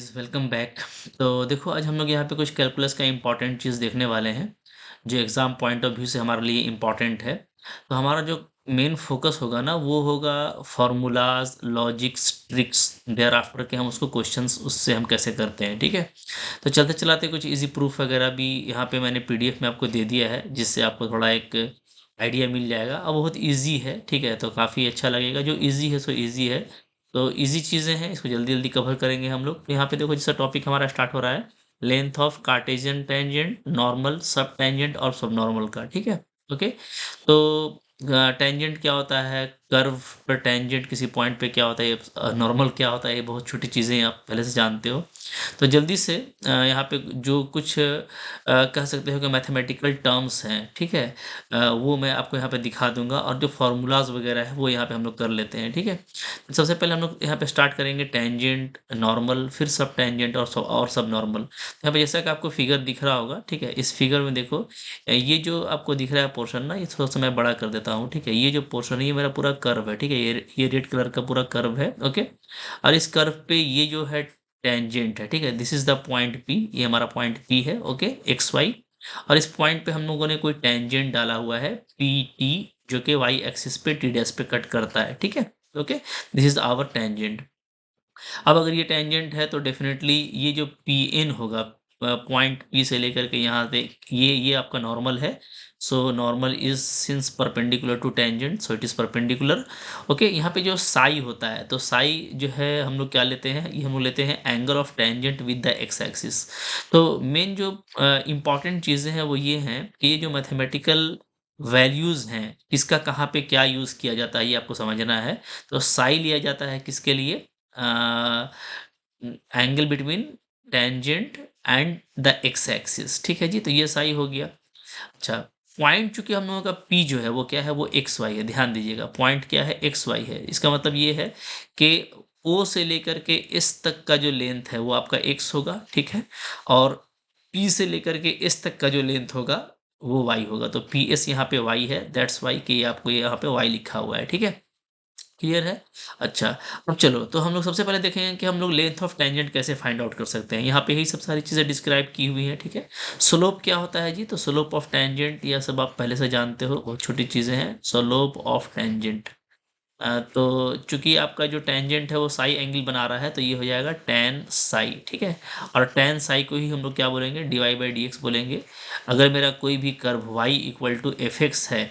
Guys welcome back. तो देखो आज हम लोग यहाँ पे कुछ कैलकुलस का इम्पोर्टेंट चीज़ देखने वाले हैं जो एग्ज़ाम पॉइंट ऑफ व्यू से हमारे लिए इम्पोर्टेंट है। तो हमारा जो मेन फोकस होगा ना वो होगा formulas logics tricks thereafter के हम उसको क्वेश्चंस उससे हम कैसे करते हैं, ठीक है। तो चलते चलाते कुछ इजी प्रूफ वगैरह भी यहाँ पे मैंने पीडीएफ में आपको दे दिया है जिससे आपको थोड़ा एक आइडिया मिल जाएगा। अब बहुत इजी है, ठीक है, तो काफ़ी अच्छा लगेगा। जो इजी है सो इजी है, तो इजी चीज़ें हैं, इसको जल्दी जल्दी कवर करेंगे हम लोग। तो यहाँ पे देखो जैसा टॉपिक हमारा स्टार्ट हो रहा है, length of Cartesian tangent, normal, सब टेंजेंट और सब नॉर्मल का, ठीक है। ओके, तो टेंजेंट क्या होता है, कर्व पर टेंजेंट किसी पॉइंट पे क्या होता है, नॉर्मल क्या होता है, ये बहुत छोटी चीज़ें आप पहले से जानते हो। तो जल्दी से यहाँ पे जो कुछ कह सकते हो कि मैथमेटिकल टर्म्स हैं, ठीक है, वो मैं आपको यहाँ पे दिखा दूंगा और जो फार्मूलाज वगैरह है वो यहाँ पे हम लोग कर लेते हैं, ठीक है। तो सबसे पहले हम लोग यहाँ पे स्टार्ट करेंगे टेंजेंट, नॉर्मल, फिर सब टेंजेंट और सब नॉर्मल। यहाँ पे जैसा कि आपको फिगर दिख रहा होगा, ठीक है, इस फिगर में देखो ये जो आपको दिख रहा है पोर्शन ना, ये थोड़ा सा मैं बड़ा कर देता हूँ, ठीक है। ये जो पोर्शन है ये मेरा पूरा कर्व है, ठीक है, ये रेड कलर का पूरा कर्व है, ओके। और इस कर्व पे ये जो है टेंजेंट है, ठीक है, this is the point P, ये हमारा पॉइंट पी है, ओके, एक्स वाई। और इस पॉइंट पे हम लोगों ने कोई टेंजेंट डाला हुआ है पी टी, जो कि वाई एक्सिस पे टी डैश पे कट करता है, ठीक है, okay. This is our tangent. अब अगर ये टेंजेंट है तो डेफिनेटली ये जो पी एन होगा, पॉइंट पी से लेकर के यहाँ से ये आपका नॉर्मल है। So normal is since perpendicular to tangent, so it is perpendicular, okay. यहाँ पे जो साई होता है, तो साई जो है हम लोग क्या लेते हैं, ये हम लोग लेते हैं angle of tangent with the x axis. तो मेन जो इंपॉर्टेंट चीज़ें हैं वो ये हैं कि ये जो मैथमेटिकल वैल्यूज हैं किसका कहाँ पे क्या यूज़ किया जाता है ये आपको समझना है। तो साई लिया जाता है किसके लिए, angle between tangent and the x axis, ठीक है जी। तो ये सही हो गया। अच्छा, पॉइंट चूंकि हम लोगों का पी जो है वो क्या है, वो एक्स वाई है, ध्यान दीजिएगा, पॉइंट क्या है, एक्स वाई है। इसका मतलब ये है कि ओ से लेकर के इस तक का जो लेंथ है वो आपका एक्स होगा, ठीक है। और पी से लेकर के इस तक का जो लेंथ होगा वो वाई होगा। तो पी एस यहाँ पे वाई है, दैट्स वाई कि आपको यहाँ पे वाई लिखा हुआ है, ठीक है, क्लियर है। अच्छा, अब चलो तो हम लोग सबसे पहले देखेंगे कि हम लोग लेंथ ऑफ टेंजेंट कैसे फाइंड आउट कर सकते हैं। यहाँ पे ही सब सारी चीज़ें डिस्क्राइब की हुई हैं, ठीक है। स्लोप क्या होता है जी, तो स्लोप ऑफ टेंजेंट यह सब आप पहले से जानते हो, बहुत छोटी चीज़ें हैं। स्लोप ऑफ टेंजेंट, तो चूंकि आपका जो टेंजेंट है वो साई एंगल बना रहा है तो ये हो जाएगा टेन साई, ठीक है। और टेन साई को ही हम लोग क्या बोलेंगे, D Y by D X बोलेंगे। अगर मेरा कोई भी curve y equal to F X है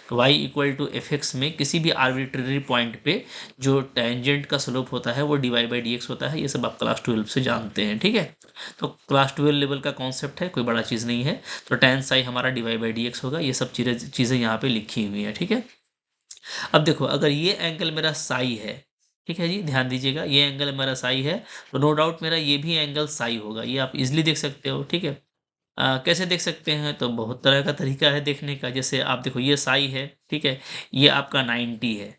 तो y equal to F X में किसी भी आर्बिट्रेरी पॉइंट पे जो टेंजेंट का स्लोप होता है वो D Y by D x होता है। ये सब आप क्लास 12 से जानते हैं, ठीक है। तो क्लास 12 लेवल का कॉन्सेप्ट है, कोई बड़ा चीज़ नहीं है। तो टेन साई हमारा D Y by D X होगा। ये सब चीज़ें यहाँ पे लिखी हुई हैं, ठीक है। अब देखो अगर ये एंगल मेरा साई है, ठीक है जी, ध्यान दीजिएगा, ये एंगल मेरा साई है तो नो डाउट मेरा ये भी एंगल साई होगा। ये आप इजिली देख सकते हो, ठीक है। कैसे देख सकते हैं, तो बहुत तरह का तरीका है देखने का। जैसे आप देखो ये साई है, ठीक है, ये आपका 90 है,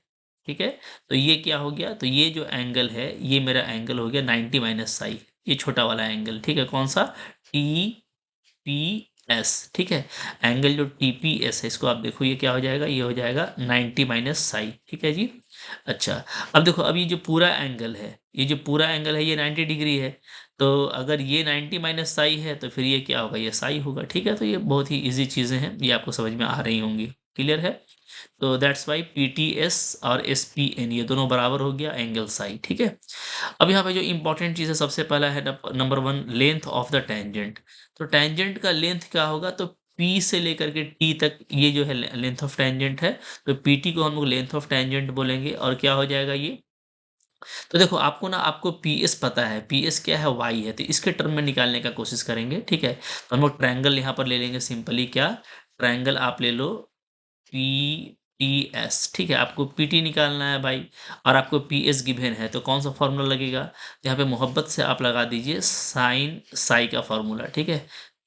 ठीक है। तो ये क्या हो गया, तो ये जो एंगल है ये मेरा एंगल हो गया 90 माइनस साई, ये छोटा वाला एंगल, ठीक है, कौन सा, टी पी एस, ठीक है। एंगल जो टी पी एस है इसको आप देखो ये क्या हो जाएगा, ये हो जाएगा 90 माइनस साई, ठीक है जी। अच्छा, अब देखो अब ये जो पूरा एंगल है, ये जो पूरा एंगल है ये 90 डिग्री है। तो अगर ये 90 माइनस साई है तो फिर ये क्या होगा, ये साई होगा, ठीक है। तो ये बहुत ही इजी चीज़ें हैं, ये आपको समझ में आ रही होंगी, क्लियर है। तो that's why P T S और एस पी एन ये दोनों बराबर हो गया एंगल साई, ठीक है। अब यहाँ पे जो इंपॉर्टेंट चीज़ है सबसे पहला है number one, length of the tangent. तो टेंजेंट का लेंथ क्या होगा, तो पी से लेकर के टी तक ये जो है लेंथ ऑफ टेंजेंट है। तो पी टी को हम लोग लेंथ ऑफ टेंजेंट बोलेंगे और क्या हो जाएगा ये। तो देखो आपको ना, आपको पी एस पता है, पी एस क्या है, वाई है, तो इसके टर्म में निकालने का कोशिश करेंगे, ठीक है। तो हम लोग ट्रायंगल यहाँ पर ले लेंगे सिंपली, क्या, ट्रायंगल आप ले लो पी टी एस, ठीक है। आपको पी टी निकालना है भाई और आपको पी एस गिवन है, तो कौन सा फॉर्मूला लगेगा, तो यहाँ पे मोहब्बत से आप लगा दीजिए साइन साई का फॉर्मूला, ठीक है।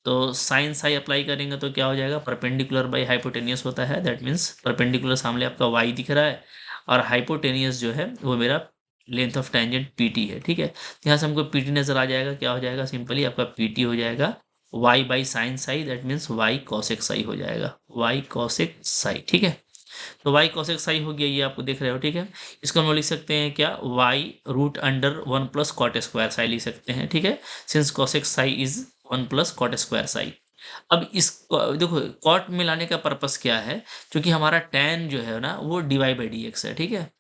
तो साइन साई अप्लाई करेंगे तो क्या हो जाएगा, परपेंडिकुलर बाई हाइपोटेनियस होता है, दैट मीन्स परपेंडिकुलर सामने आपका वाई दिख रहा है और हाइपोटेनियस जो है वो मेरा length of tangent P T है, ठीक है। यहाँ से हमको पी टी नजर आ जाएगा, क्या हो जाएगा, सिंपली आपका पी टी हो जाएगा y by sine Sai, that means y cosec Sai हो जाएगा, y कॉसेक साई, ठीक है। तो y cos x i हो गया, ये आपको देख रहे हो, ठीक है। इसको हम लोग लिख सकते हैं क्या, y root under 1 plus cot square psi लिख सकते हैं, ठीक है, since cos x i is 1 plus cot square psi. अब इस देखो कॉट में लाने का पर्पस क्या है, क्योंकि हमारा tan जो है ना वो dy बाई डी एक्स है, ठीक है।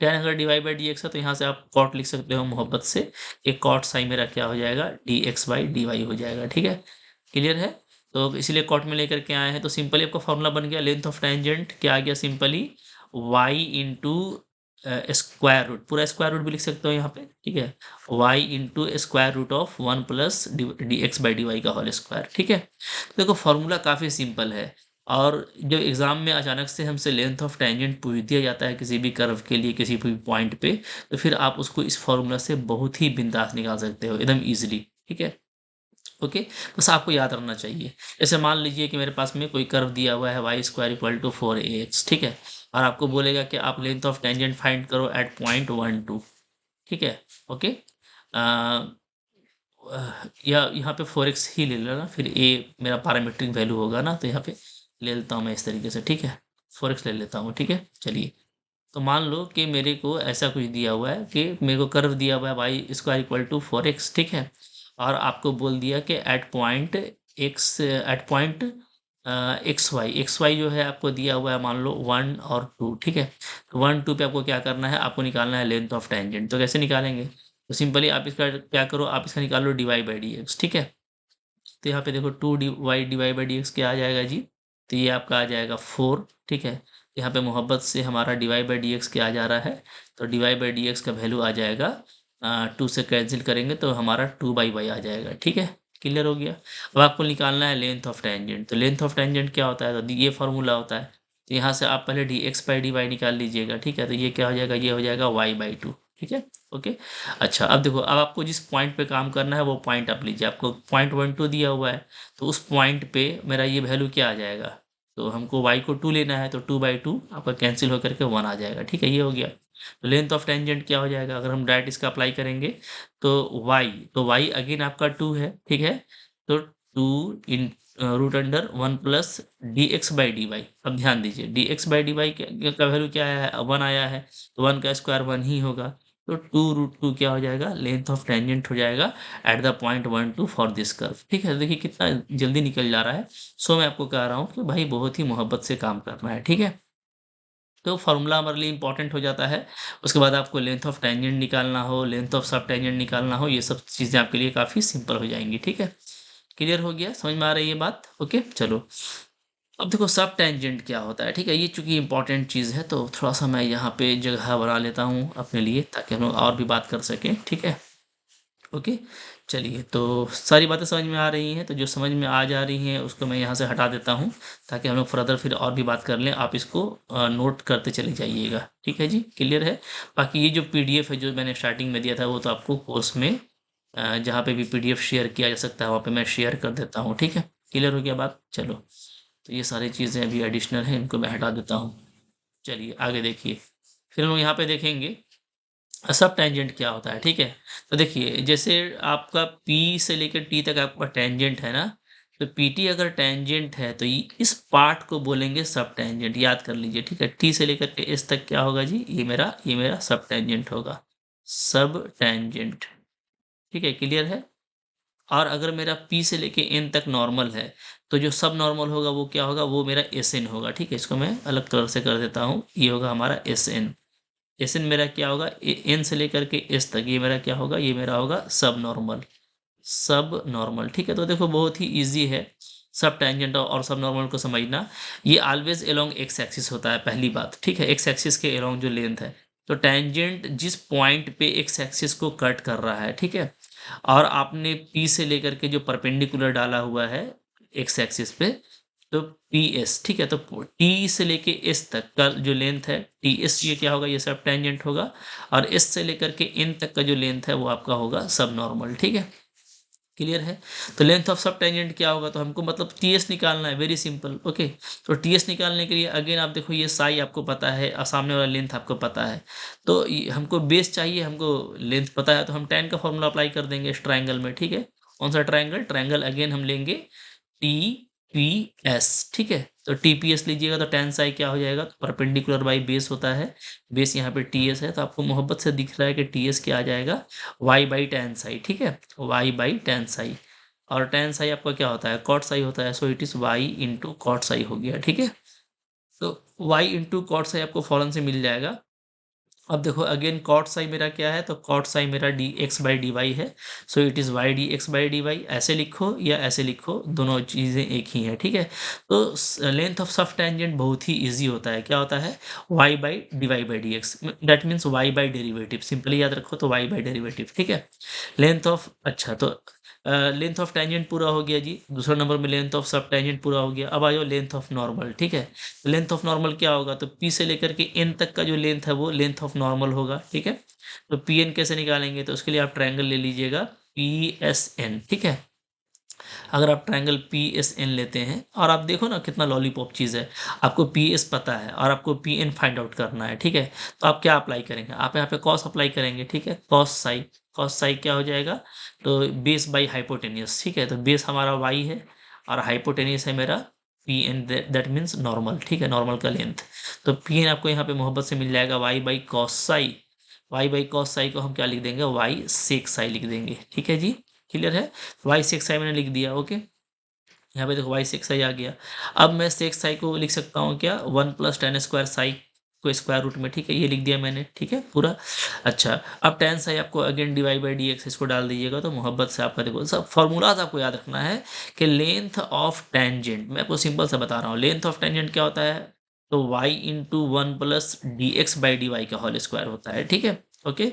tan अगर dy बाई डी एक्स है तो यहाँ से आप कॉट लिख सकते हो मोहब्बत से, कि कॉट साई मेरा क्या हो जाएगा, dx बाई dy हो जाएगा, ठीक है। क्लियर है। तो इसीलिए कॉट में लेकर के आए हैं, तो सिंपली आपका फॉर्मूला बन गया, लेंथ ऑफ टेंजेंट क्या आ गया, simply y into square root, पूरा स्क्वायर रूट भी लिख सकते हो यहाँ पे, ठीक है, y into square root of 1 plus D x by D Y का होल स्क्वायर, ठीक है। तो देखो फॉर्मूला काफ़ी सिंपल है, और जब एग्जाम में अचानक से हमसे लेंथ ऑफ टेंजेंट पूछ दिया जाता है किसी भी कर्व के लिए किसी भी पॉइंट पे, तो फिर आप उसको इस फॉर्मूला से बहुत ही बिंदास निकाल सकते हो एकदम इजीली, ठीक है। ओके, बस आपको याद रखना चाहिए। जैसे मान लीजिए कि मेरे पास में कोई कर्व दिया हुआ है Y square equal to 4ax, ठीक है, और आपको बोलेगा कि आप लेंथ ऑफ टेंजेंट फाइंड करो एट पॉइंट 1 2, ठीक है। ओके, या यहाँ पे 4x ही ले लेना, फिर a मेरा पैरामीट्रिक वैल्यू होगा ना, तो यहाँ पे ले लेता हूँ मैं इस तरीके से, ठीक है, 4x ले लेता हूँ, ठीक है। चलिए, तो मान लो कि मेरे को ऐसा कुछ दिया हुआ है कि मेरे को कर्व दिया हुआ है Y square equal to 4x, ठीक है, और आपको बोल दिया कि एट पॉइंट एक्स वाई जो है आपको दिया हुआ है, मान लो 1 और 2, ठीक है। तो 1 2 पे आपको क्या करना है, आपको निकालना है लेंथ ऑफ टेंजेंट। तो कैसे निकालेंगे, तो सिंपली आप इसका क्या करो, आप इसका निकालो डिवाई बाई डी एक्स, ठीक है। तो यहाँ पे देखो 2 डिवाई बाई डी एक्स क्या आ जाएगा जी, तो ये आपका आ जाएगा 4, ठीक है। यहाँ पे मोहब्बत से हमारा डिवाई बाई डी एक्स क्या आ जा रहा है, तो डिवाई बाई डी एक्स का वैल्यू आ जाएगा 2 से कैंसिल करेंगे तो हमारा 2/y आ जाएगा, ठीक है। क्लियर हो गया। अब आपको निकालना है लेंथ ऑफ टेंजेंट। तो लेंथ ऑफ टेंजेंट क्या होता है, तो ये फॉर्मूला होता है। तो यहाँ से आप पहले D x by D Y निकाल लीजिएगा, ठीक है। तो ये क्या हो जाएगा, ये हो जाएगा y/2, ठीक है। ओके, अच्छा अब देखो, अब आपको जिस पॉइंट पे काम करना है वो पॉइंट आप लीजिए, आपको पॉइंट 1 2 दिया हुआ है, तो उस पॉइंट पे मेरा ये वैल्यू क्या आ जाएगा, तो हमको y को 2 लेना है, तो 2/2 आपका कैंसिल होकर के 1 आ जाएगा, ठीक है, ये हो गया। तो लेंथ ऑफ टेंजेंट क्या हो जाएगा, अगर हम डायरेक्ट इसका अप्लाई करेंगे तो y अगेन आपका 2 है, ठीक है। तो 2 in root under 1 plus D x by D y. अब ध्यान दीजिए, d x by D Y का वैल्यू क्या आया है, 1 आया है, तो 1 का स्क्वायर 1 ही होगा। तो 2√2 क्या हो जाएगा, लेंथ ऑफ टेंजेंट हो जाएगा at the point 1 2 for this curve, ठीक है। देखिए कितना जल्दी निकल जा रहा है। सो मैं आपको कह रहा हूँ कि भाई बहुत ही मोहब्बत से काम करना है, ठीक है। तो फार्मूला हमारे लिए इंपॉर्टेंट हो जाता है। उसके बाद आपको लेंथ ऑफ टेंजेंट निकालना हो, लेंथ ऑफ सब टेंजेंट निकालना हो, ये सब चीज़ें आपके लिए काफ़ी सिंपल हो जाएंगी, ठीक है। क्लियर हो गया, समझ में आ रही है बात, ओके चलो। अब देखो सब टेंजेंट क्या होता है, ठीक है, ये चूंकि इंपॉर्टेंट चीज़ है तो थोड़ा सा मैं यहाँ पे जगह बना लेता हूँ अपने लिए, ताकि हम लोग और भी बात कर सकें, ठीक है। ओके, चलिए, तो सारी बातें समझ में आ रही हैं, तो जो समझ में आ जा रही हैं उसको मैं यहाँ से हटा देता हूँ, ताकि हम लोग फर्दर फिर और भी बात कर लें। आप इसको नोट करते चले जाइएगा, ठीक है जी, क्लियर है। बाकी ये जो पीडीएफ है जो मैंने स्टार्टिंग में दिया था वो तो आपको कोर्स में जहाँ पे भी पीडीएफ शेयर किया जा सकता है वहाँ पे मैं शेयर कर देता हूँ, ठीक है। क्लियर हो गया बात, चलो। तो ये सारी चीज़ें अभी एडिशनल हैं, इनको मैं हटा देता हूँ। चलिए आगे देखिए, फिर हम लोग यहाँ पे देखेंगे सब टेंजेंट क्या होता है, ठीक है। तो देखिए जैसे आपका P से लेकर T तक आपका टेंजेंट है ना, तो PT अगर टेंजेंट है तो इस पार्ट को बोलेंगे सब टेंजेंट, याद कर लीजिए, ठीक है। T से लेकर के S तक क्या होगा जी, ये मेरा सब टेंजेंट होगा, सब टेंजेंट, ठीक है, क्लियर है। और अगर मेरा P से लेके N तक नॉर्मल है, तो जो सब नॉर्मल होगा वो क्या होगा, वो मेरा SN होगा, ठीक है। इसको मैं अलग कलर से कर देता हूँ, ये होगा हमारा SN। एस एन मेरा क्या होगा, एन से लेकर के एस तक ये मेरा क्या होगा, ये मेरा होगा सब नॉर्मल, सब नॉर्मल, ठीक है। तो देखो बहुत ही इजी है सब टेंजेंट और सब नॉर्मल को समझना। ये ऑलवेज अलोंग एक्स एक्सिस होता है, पहली बात, ठीक है, एक्स एक्सिस के अलोंग जो लेंथ है। तो टेंजेंट जिस पॉइंट पे एक्स एक्सिस को कट कर रहा है, ठीक है, और आपने पी से लेकर के जो परपेंडिकुलर डाला हुआ है एक्स एक्सिस पे, तो पी एस, ठीक है। तो टी से लेके एस तक का जो लेंथ है टी एस, ये क्या होगा, ये सब टेंजेंट होगा। और एस से लेकर के एन तक का जो लेंथ है वो आपका होगा सब नॉर्मल, ठीक है, क्लियर है। तो लेंथ ऑफ सब टेंजेंट क्या होगा, तो हमको मतलब टी एस निकालना है, वेरी सिंपल, ओके। तो टी एस निकालने के लिए अगेन आप देखो, ये साई आपको पता है और सामने वाला लेंथ आपको पता है, तो हमको बेस चाहिए, हमको लेंथ पता है, तो हम tan का फॉर्मूला अप्लाई कर देंगे इस ट्राइंगल में, ठीक है। कौन सा ट्राइंगल, ट्राइंगल अगेन हम लेंगे टी पी एस, ठीक है। तो टीपीएस लीजिएगा तो टेन साई क्या हो जाएगा, तो परपेंडिकुलर बाई बेस होता है, बेस यहाँ पे टीएस है, तो आपको मोहब्बत से दिख रहा है कि टीएस क्या आ जाएगा, वाई बाई टेन साई, ठीक है, वाई बाई टेन साई। और टेन साई आपका क्या होता है, कॉट साई होता है, so it is Y into cot psi हो गया, ठीक है। तो वाई इंटू कॉट साई आपको फौरन से मिल जाएगा। अब देखो अगेन कॉट साई मेरा क्या है, तो कॉट साई मेरा d x by D y है, so it is y d x by D y, ऐसे लिखो या ऐसे लिखो, दोनों चीज़ें एक ही हैं, ठीक है। तो लेंथ ऑफ सब टेंजेंट बहुत ही इजी होता है, क्या होता है, Y by D Y by D X, that means Y by derivative, simply याद रखो, तो वाई बाई डेरिवेटिव, ठीक है। लेंथ ऑफ, अच्छा तो लेंथ ऑफ टेंजेंट पूरा हो गया जी, दूसरा नंबर में लेंथ ऑफ सब टेंजेंट पूरा हो गया। अब आ जाओ लेंथ ऑफ नॉर्मल, ठीक है। लेंथ ऑफ नॉर्मल क्या होगा, तो पी से लेकर के एन तक का जो लेंथ है वो लेंथ ऑफ नॉर्मल होगा, ठीक है। तो पी एन कैसे निकालेंगे, तो उसके लिए आप ट्रायंगल ले लीजिएगा पी एस एन, ठीक है। अगर आप ट्रायंगल पी एस एन लेते हैं, और आप देखो ना कितना लॉलीपॉप चीज़ है, आपको पी एस पता है और आपको पी एन फाइंड आउट करना है, ठीक है। तो आप क्या अप्लाई करेंगे, आप यहाँ पे कॉस अप्लाई करेंगे, ठीक है, कॉस साई क्या हो जाएगा, तो बेस बाई हाइपोटेनियस, ठीक है। तो बेस हमारा वाई है और हाइपोटेनियस है मेरा P N, that means normal, ठीक है, नॉर्मल का लेंथ। तो पी एन आपको यहाँ पे मोहब्बत से मिल जाएगा Y by cos psi, Y by cos psi को हम क्या लिख देंगे, वाई सेक साई लिख देंगे, ठीक है जी, क्लियर है। वाई सेक्स आई मैंने लिख दिया, ओके। यहाँ पे देखो वाई सेक्स आई आ गया। अब मैं सेक्स आई को लिख सकता हूँ क्या, one plus ten square Sai को स्क्वायर रूट में, ठीक है, ये लिख दिया मैंने, ठीक है पूरा। अच्छा अब टेन साई आपको again divide by D x, इसको डाल दीजिएगा, तो मोहब्बत से आपका देखो सब फॉर्मूलाज आपको याद रखना है कि लेंथ ऑफ टेंजेंट, मैं आपको सिंपल से बता रहा हूँ, लेंथ ऑफ टेंजेंट क्या होता है, तो Y into one plus D x by D Y का होल स्क्वायर होता है, ठीक है, ओके।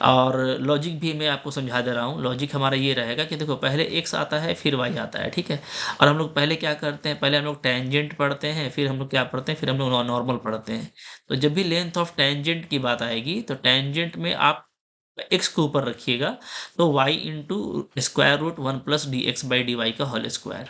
और लॉजिक भी मैं आपको समझा दे रहा हूँ, लॉजिक हमारा ये रहेगा कि देखो पहले एक्स आता है फिर वाई आता है, ठीक है। और हम लोग पहले क्या करते हैं, पहले हम लोग टेंजेंट पढ़ते हैं, फिर हम लोग क्या पढ़ते हैं, फिर हम लोग नॉर्मल पढ़ते हैं। तो जब भी लेंथ ऑफ टेंजेंट की बात आएगी, तो टेंजेंट में आप एक्स को ऊपर रखिएगा, तो Y into square root one plus D x by D Y का होल स्क्वायर,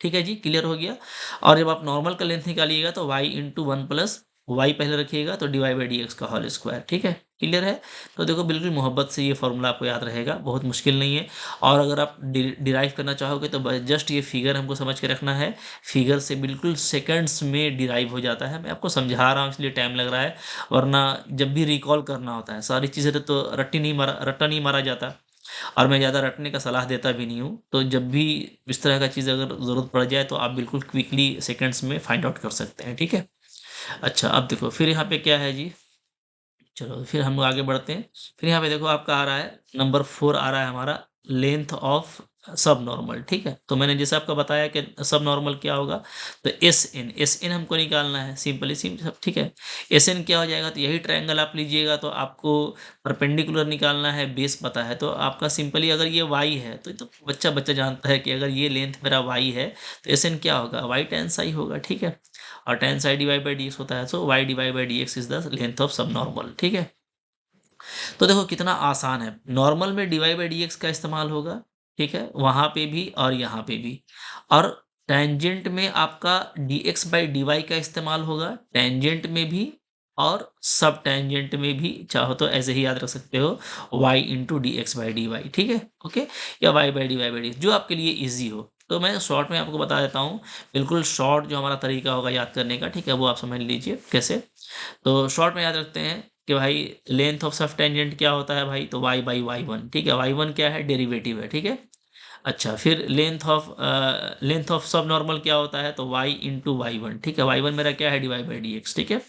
ठीक है जी, क्लियर हो गया। और जब आप नॉर्मल का लेंथ निकालिएगा, तो y into one plus Y पहले रखिएगा, तो D Y by D X का होल स्क्वायर, ठीक है, क्लियर है। तो देखो बिल्कुल मोहब्बत से ये फॉर्मूला आपको याद रहेगा, बहुत मुश्किल नहीं है। और अगर आप डिराइव करना चाहोगे तो जस्ट ये फिगर हमको समझ के रखना है, फिगर से बिल्कुल सेकंड्स में डिराइव हो जाता है। मैं आपको समझा रहा हूँ इसलिए टाइम लग रहा है, वरना जब भी रिकॉल करना होता है सारी चीज़ें तो रट्टा नहीं मारा जाता, और मैं ज़्यादा रटने का सलाह देता भी नहीं हूँ। तो जब भी इस तरह का चीज़ अगर ज़रूरत पड़ जाए, तो आप बिल्कुल क्विकली सेकंड्स में फाइंड आउट कर सकते हैं, ठीक है। अच्छा अब देखो फिर यहाँ पे क्या है जी, चलो फिर हम लोग आगे बढ़ते हैं। फिर यहाँ पे देखो आपका आ रहा है नंबर 4 आ रहा है हमारा, लेंथ ऑफ सब नॉर्मल, ठीक है। तो मैंने जैसे आपका बताया कि सब नॉर्मल क्या होगा, तो एस एन हमको निकालना है, सिंपली सिंपल, ठीक है। एस एन क्या हो जाएगा, तो यही ट्रायंगल आप लीजिएगा, तो आपको परपेंडिकुलर निकालना है, बेस पता है, तो आपका सिंपली अगर ये वाई है, तो बच्चा बच्चा जानता है कि अगर ये लेंथ मेरा वाई है, तो एस एन क्या होगा, वाई टेन साई होगा, ठीक है। और tan psi divide by D x होता है, so y divide by D x is the length of subnormal, ठीक है। तो देखो कितना आसान है, नॉर्मल में डिवाइड बाई डी एक्स का इस्तेमाल होगा, ठीक है, वहां पे भी और यहाँ पे भी। और टेंजेंट में आपका D x by D Y का इस्तेमाल होगा, टेंजेंट में भी और सब टेंजेंट में भी, चाहो तो ऐसे ही याद रख सकते हो, y into D x by D Y, ठीक है, ओके। या y by D Y by D, जो आपके लिए इजी हो। तो मैं शॉर्ट में आपको बता देता हूँ, बिल्कुल शॉर्ट जो हमारा तरीका होगा याद करने का, ठीक है, वो आप समझ लीजिए कैसे। तो शॉर्ट में याद रखते हैं कि भाई लेंथ ऑफ सब टेंजेंट क्या होता है भाई, तो y बाई वाई वन, ठीक है, वाई वन क्या है, डेरिवेटिव है, ठीक है। अच्छा फिर लेंथ ऑफ सब नॉर्मल क्या होता है, तो y इंटू वाई वन, ठीक है, वाई वन मेरा क्या है, डिवाइड बाई डी एक्स, ठीक है।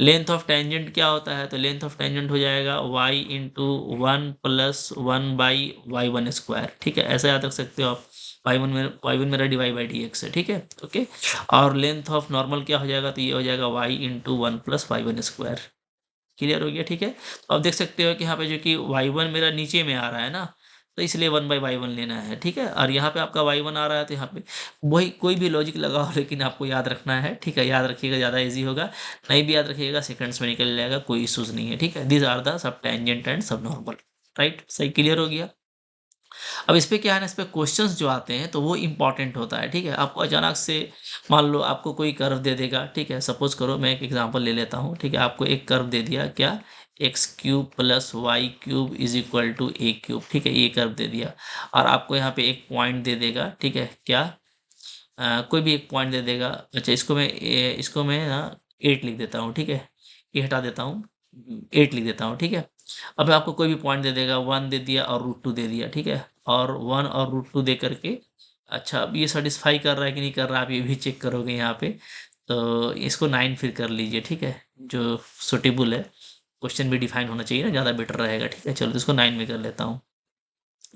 लेंथ ऑफ टेंजेंट क्या होता है, तो लेंथ ऑफ टेंजेंट हो जाएगा y into one plus one by Y one square, ठीक है, ऐसा याद रख सकते हो आप। वाई वन मेरा डिवाइड बाई डी एक्स है, ठीक है, ओके। और लेंथ ऑफ नॉर्मल क्या हो जाएगा, तो ये हो जाएगा y into one plus Y one square, clear हो गया, ठीक है। तो आप देख सकते हो कि यहाँ पे जो कि y1 मेरा नीचे में आ रहा है ना, तो इसलिए 1/y1 लेना है, ठीक है। और यहाँ पे आपका y1 आ रहा है, तो यहाँ पे वही कोई भी लॉजिक लगाओ, लेकिन आपको याद रखना है, ठीक है, याद रखिएगा, ज़्यादा इजी होगा। नहीं भी याद रखिएगा सेकंड्स में निकल जाएगा, कोई इशूज़ नहीं है, ठीक है। These are the sub tangent and sub normal, right, सही, क्लियर हो गया। अब इस पे क्या है ना, इस पे क्वेश्चंस जो आते हैं तो वो इम्पोर्टेंट होता है, ठीक है। आपको अचानक से मान लो आपको कोई कर्व दे देगा, ठीक है, सपोज करो मैं एक एग्जांपल ले लेता हूँ, ठीक है, आपको एक कर्व दे दिया क्या, X cube plus Y cube is equal to A cube, ठीक है, ये कर्व दे दिया। और आपको यहाँ पे एक पॉइंट दे देगा, ठीक है, क्या, कोई भी एक पॉइंट दे देगा। अच्छा, इसको मैं ना 8 लिख देता हूँ, ठीक है? ये हटा देता हूँ, 8 लिख देता हूँ, ठीक है? अब आपको कोई भी पॉइंट दे देगा, 1 दे दिया और √2 दे दिया, ठीक है? और 1 और √2 दे करके अच्छा, अब ये सैटिस्फाई कर रहा है कि नहीं कर रहा है, आप ये भी चेक करोगे यहाँ पे। तो इसको 9 फिर कर लीजिए, ठीक है? जो सूटेबल है, क्वेश्चन भी डिफाइन होना चाहिए ना, ज़्यादा बेटर रहेगा, ठीक है? चलो, तो इसको 9 में कर लेता हूँ।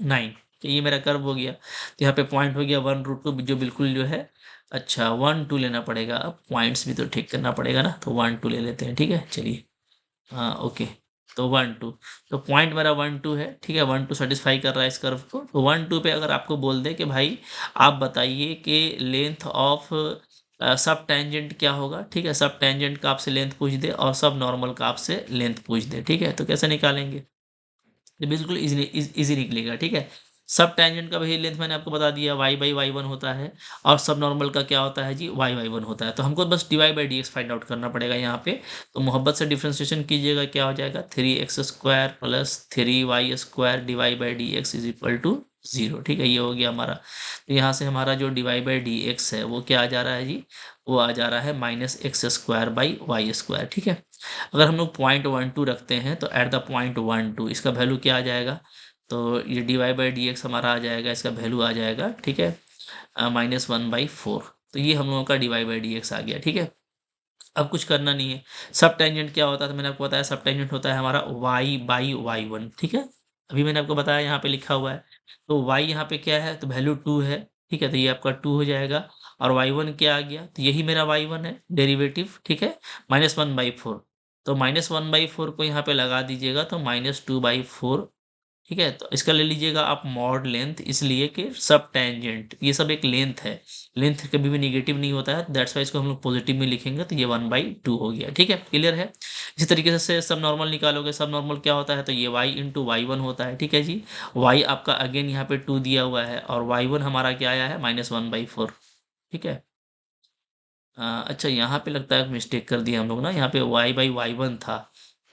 9, तो ये मेरा कर्व हो गया। तो यहाँ पे पॉइंट हो गया 1 √2, जो बिल्कुल जो है अच्छा 1 2 लेना पड़ेगा। अब पॉइंट्स भी तो ठीक करना पड़ेगा ना, तो 1 2 ले लेते हैं, ठीक है? चलिए, हाँ, ओके। तो 1 2, तो पॉइंट मेरा 1 2 है, ठीक है? 1 2 सेटिस्फाई कर रहा है इस कर्व को। तो 1 2 पे अगर आपको बोल दे कि भाई आप बताइए कि लेंथ ऑफ सब टेंजेंट क्या होगा, ठीक है? सब टेंजेंट का आपसे लेंथ पूछ दे और सब नॉर्मल का आपसे लेंथ पूछ दे, ठीक है? तो कैसे निकालेंगे? ये बिल्कुल इजी निकलेगा, ठीक है? सब टेंजेंट का वही लेंथ मैंने आपको बता दिया, y/y1 होता है। और सब नॉर्मल का क्या होता है जी, y/y1 होता है। तो हमको बस dy/dx फाइंड आउट करना पड़ेगा यहाँ पे। तो मोहब्बत से डिफ्रेंशिएशन कीजिएगा, क्या हो जाएगा, 3x² plus 3y² dy/dx is equal to 0, ठीक है? ये हो गया हमारा। तो यहाँ से हमारा जो dy/dx है वो क्या आ जा रहा है जी, वो आ जा रहा है -x² y², ठीक है? अगर हम लोग पॉइंट 1 2 रखते हैं तो एट द पॉइंट 1 2 इसका वैल्यू क्या आ जाएगा, तो ये dy/dx हमारा आ जाएगा, इसका वैल्यू आ जाएगा, ठीक है? -1/4। तो ये हम लोगों का dy/dx आ गया, ठीक है? अब कुछ करना नहीं है। सब टेंजेंट क्या होता है, तो मैंने आपको बताया सब टेंजेंट होता है हमारा y/y1, ठीक है? अभी मैंने आपको बताया, यहाँ पे लिखा हुआ है। तो y यहाँ पे क्या है, तो वैल्यू 2 है, ठीक है? तो ये आपका 2 हो जाएगा। और y1 क्या आ गया, तो यही मेरा y1 है, डेरिवेटिव, ठीक है? -1/4। तो -1/4 को यहाँ पे लगा दीजिएगा, तो -2/4, ठीक है? तो इसका ले लीजिएगा आप मॉड लेंथ, इसलिए कि सब टेंजेंट ये सब एक लेंथ है। लेंथ कभी भी नेगेटिव नहीं होता है, दैट्स वाई इसको हम लोग पॉजिटिव में लिखेंगे, तो ये 1/2 हो गया, ठीक है? क्लियर है? इसी तरीके से सब नॉर्मल निकालोगे, सब नॉर्मल क्या होता है, तो ये y/y1 होता है, ठीक है जी? y आपका अगेन यहाँ पे 2 दिया हुआ है और y1 हमारा क्या आया है, -1/4, ठीक है? अच्छा, यहाँ पे लगता है मिस्टेक कर दिया हम लोग ना, यहाँ पे y/y1 था,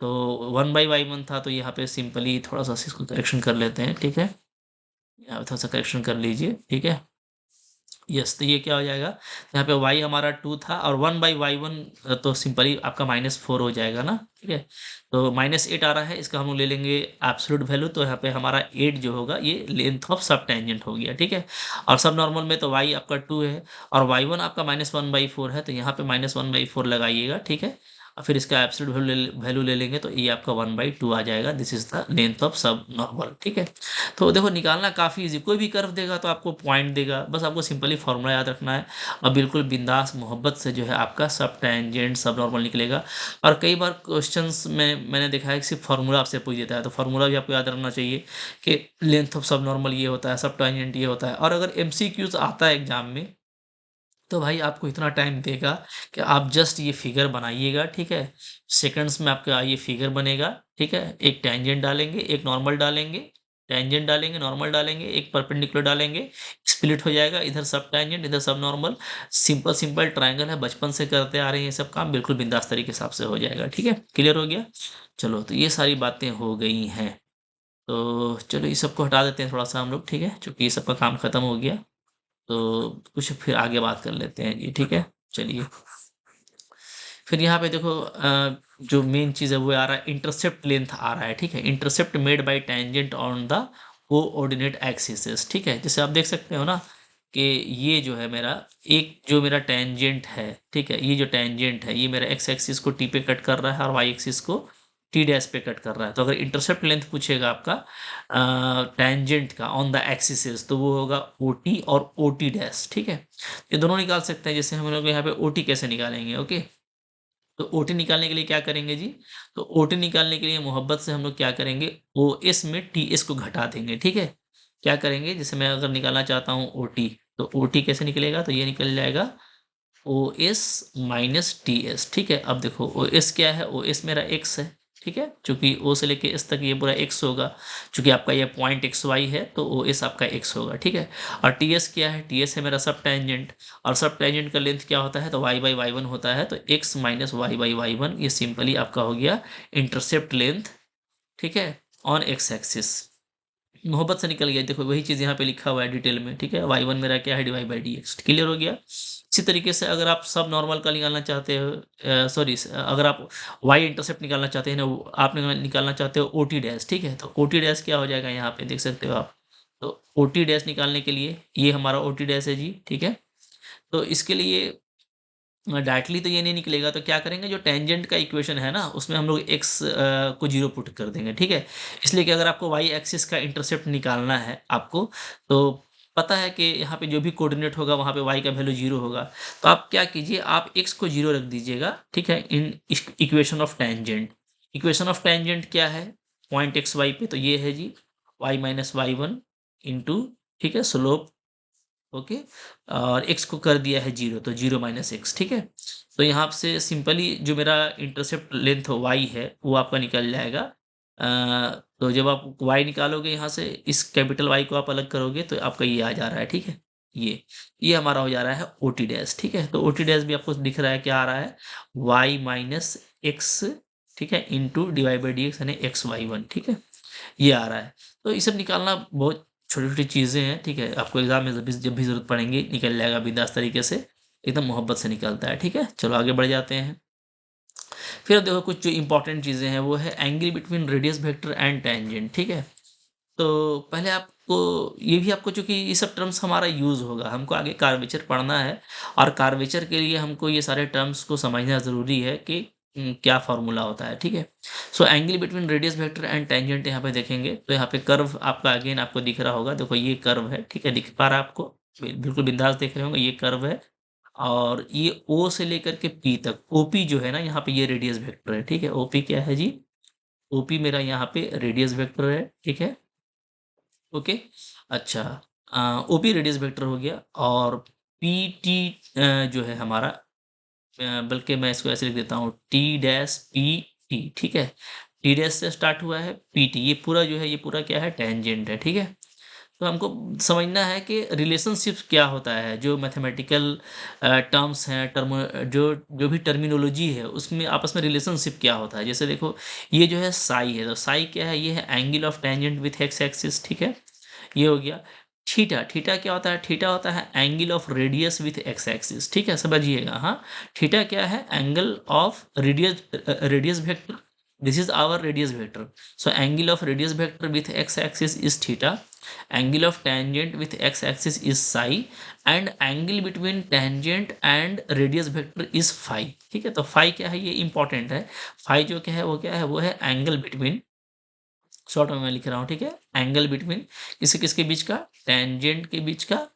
तो 1/y1 था, तो यहाँ पे सिंपली थोड़ा-सा इसको करेक्शन कर लेते हैं, ठीक है? यहाँ पे थोड़ा-सा करेक्शन कर लीजिए, ठीक है? यस, तो ये क्या हो जाएगा, यहाँ पे y हमारा 2 था और 1/y1, तो सिंपली आपका -4 हो जाएगा ना, ठीक है? तो -8 आ रहा है, इसका हम लोग ले लेंगे एब्सोल्यूट वैल्यू, तो यहाँ पे हमारा 8 जो होगा ये लेंथ ऑफ सब टेंजेंट हो गया, ठीक है? और सब नॉर्मल में तो y आपका 2 है और y1 आपका -1/4 है, तो यहाँ पे -1/4 लगाइएगा, ठीक है? और फिर इसका एब्सोल्यूट वैल्यू ले लेंगे, तो ये आपका 1/2 आ जाएगा। This is the length of subnormal, ठीक है? तो देखो, निकालना काफ़ी ईज़ी, कोई भी कर्व देगा तो आपको पॉइंट देगा, बस आपको सिंपली फॉर्मूला याद रखना है और बिल्कुल बिंदास मोहब्बत से जो है आपका सब टेंजेंट सब नॉर्मल निकलेगा। और कई बार क्वेश्चंस में मैंने देखा है कि सिर्फ फार्मूला आपसे पूछ देता है, तो फार्मूला भी आपको याद रखना चाहिए कि लेंथ ऑफ सब नॉर्मल ये होता है, सब टेंजेंट ये होता है। और अगर एमसीक्यूज आता है एग्जाम में, तो भाई आपको इतना टाइम देगा कि आप जस्ट ये फिगर बनाइएगा, ठीक है? सेकंड्स में आपका ये फिगर बनेगा, ठीक है? एक टेंजेंट डालेंगे, एक नॉर्मल डालेंगे, टेंजेंट डालेंगे, नॉर्मल डालेंगे, एक परपेंडिकुलर डालेंगे, स्प्लिट हो जाएगा, इधर सब टेंजेंट, इधर सब नॉर्मल। सिंपल सिंपल ट्रायंगल है, बचपन से करते आ रहे हैं ये सब काम, बिल्कुल बिंदास तरीके से आपसे हो जाएगा, ठीक है? क्लियर हो गया? चलो, तो ये सारी बातें हो गई हैं। तो चलो, ये सबको हटा देते हैं थोड़ा-सा हम लोग, ठीक है? चूँकि ये सबका काम खत्म हो गया। तो कुछ फिर आगे बात कर लेते हैं जी, ठीक है? चलिए, फिर यहाँ पे देखो, जो मेन चीज़ है वो आ रहा है, इंटरसेप्ट लेंथ आ रहा है, ठीक है? Intercept made by tangent on the coordinate axis, ठीक है? जैसे आप देख सकते हो ना कि ये जो है मेरा, एक जो मेरा टेंजेंट है, ठीक है? ये जो टेंजेंट है, ये मेरा एक्स एक्सिस को टी पे कट कर रहा है और वाई एक्सिस को टी डैश पे कट कर रहा है। तो अगर इंटरसेप्ट लेंथ पूछेगा आपका टेंजेंट का ऑन द एक्सिस, तो वो होगा OT और OT डैश, ठीक है? ये दोनों निकाल सकते हैं। जैसे हम लोग यहाँ पे OT कैसे निकालेंगे, ओके? तो OT निकालने के लिए क्या करेंगे जी? तो OT निकालने के लिए मोहब्बत से हम लोग क्या करेंगे, OS में TS को घटा देंगे, ठीक है? क्या करेंगे, जैसे मैं अगर निकालना चाहता हूँ OT, तो OT कैसे निकलेगा, तो ये निकल जाएगा OS माइनस TS, ठीक है? अब देखो, OS क्या है, OS मेरा x है, ठीक है? चूँकि O से लेके S तक ये पूरा x होगा, चूँकि आपका ये पॉइंट XY है, तो OS आपका x होगा, ठीक है? और TS क्या है, TS है मेरा सब टेंजेंट, और सब टेंजेंट का लेंथ क्या होता है, तो y/y1 होता है, तो x माइनस y/y1, ये सिंपली आपका हो गया इंटरसेप्ट लेंथ, ठीक है? On x axis. मोहब्बत से निकल गया। देखो वही चीज़ यहाँ पे लिखा हुआ है डिटेल में, ठीक है? y1 मेरा क्या है, dy बाई dx। क्लियर हो गया? इसी तरीके से अगर आप सब नॉर्मल का निकालना चाहते हो, सॉरी, अगर आप y इंटरसेप्ट निकालना चाहते हैं ना, आप निकालना चाहते हो ओटी डैश, ठीक है? तो ओटी डैश क्या हो जाएगा, यहाँ पे देख सकते हो आप। तो ओटी डैश निकालने के लिए ये हमारा ओटी डैश है जी, ठीक है? तो इसके लिए डायरेक्टली तो ये नहीं निकलेगा, तो क्या करेंगे, जो टेंजेंट का इक्वेशन है ना, उसमें हम लोग x को 0 पुट कर देंगे, ठीक है? इसलिए कि अगर आपको y एक्सिस का इंटरसेप्ट निकालना है आपको, तो पता है कि यहाँ पे जो भी कोऑर्डिनेट होगा वहाँ पे y का वैल्यू 0 होगा। तो आप क्या कीजिए, आप x को 0 रख दीजिएगा, ठीक है? In equation of tangent. Equation of tangent क्या है? पॉइंट एक्स वाई पे, तो ये है जी y minus Y one into, ठीक है, स्लोप, ओके, और x को कर दिया है 0, तो 0 माइनस एक्स, ठीक है? तो यहाँ से सिंपली जो मेरा इंटरसेप्ट लेंथ y है वो आपका निकल जाएगा। तो जब आप y निकालोगे यहाँ से, इस कैपिटल Y को आप अलग करोगे तो आपका ये आ जा रहा है, ठीक है? ये हमारा हो जा रहा है ओटी डैश, ठीक है? तो ओटी डैश भी आपको दिख रहा है, क्या आ रहा है, y माइनस एक्स, ठीक है, into Dibai by D x, यानी एक्स वाई वन, ठीक है? ये आ रहा है। तो ये सब निकालना बहुत छोटी-छोटी चीज़ें हैं, ठीक है? आपको एग्ज़ाम में जब भी ज़रूरत पड़ेंगी, निकल जाएगा बिंदास तरीके से, एकदम मोहब्बत से निकलता है, ठीक है? चलो आगे बढ़ जाते हैं। फिर अब देखो कुछ जो इम्पोर्टेंट चीज़ें हैं, वो है angle between radius vector and tangent, ठीक है? तो पहले आपको ये भी, आपको चूँकि ये सब टर्म्स हमारा यूज़ होगा, हमको आगे कर्वेचर पढ़ना है, और कर्वेचर के लिए हमको ये सारे टर्म्स को समझना ज़रूरी है कि क्या फ़ॉर्मूला होता है, ठीक है? So angle between radius vector and tangent यहाँ पे देखेंगे, तो यहाँ पे कर्व आपका अगेन आपको दिख रहा होगा। देखो ये कर्व है, ठीक है? दिख पा रहा है आपको? बिल्कुल बिंदास देख रहे होंगे, ये कर्व है, और ये ओ से लेकर के पी तक, ओपी जो है ना, यहाँ पे ये रेडियस वेक्टर है, ठीक है? ओपी क्या है जी? ओपी मेरा यहाँ पे रेडियस वेक्टर है, ठीक है? ओके, अच्छा, ओपी रेडियस वेक्टर हो गया, और पीटी जो है हमारा, बल्कि मैं इसको ऐसे लिख देता हूँ, टी डैश पी टी, ठीक है? टी डैश से स्टार्ट हुआ है, पीटी, ये पूरा जो है, ये पूरा क्या है, टेंजेंट है, ठीक है? तो हमको समझना है कि रिलेशनशिप क्या होता है, जो मैथमेटिकल टर्म्स हैं, जो जो भी टर्मिनोलॉजी है, उसमें आपस में रिलेशनशिप क्या होता है। जैसे देखो, ये जो है साई है, तो साई क्या है, ये है angle of tangent with X axis, ठीक है? ये हो गया। थीटा, थीटा क्या होता है, थीटा होता है angle of radius with X axis, ठीक है? समझिएगा, हाँ, थीटा क्या है, angle of radius, radius vector, this is our radius vector. So angle of radius vector with X axis is theta, angle of tangent with x axis is psi, and angle between tangent and radius vector is phi, ठीक है? तो phi क्या है, ये important है। phi जो क्या है, वो क्या है, वो है एंगल बिटवीन, शॉर्ट में मैं लिख रहा हूँ, ठीक है? एंगल बिटवीन किसके किसके बीच का, टेंजेंट के बीच का,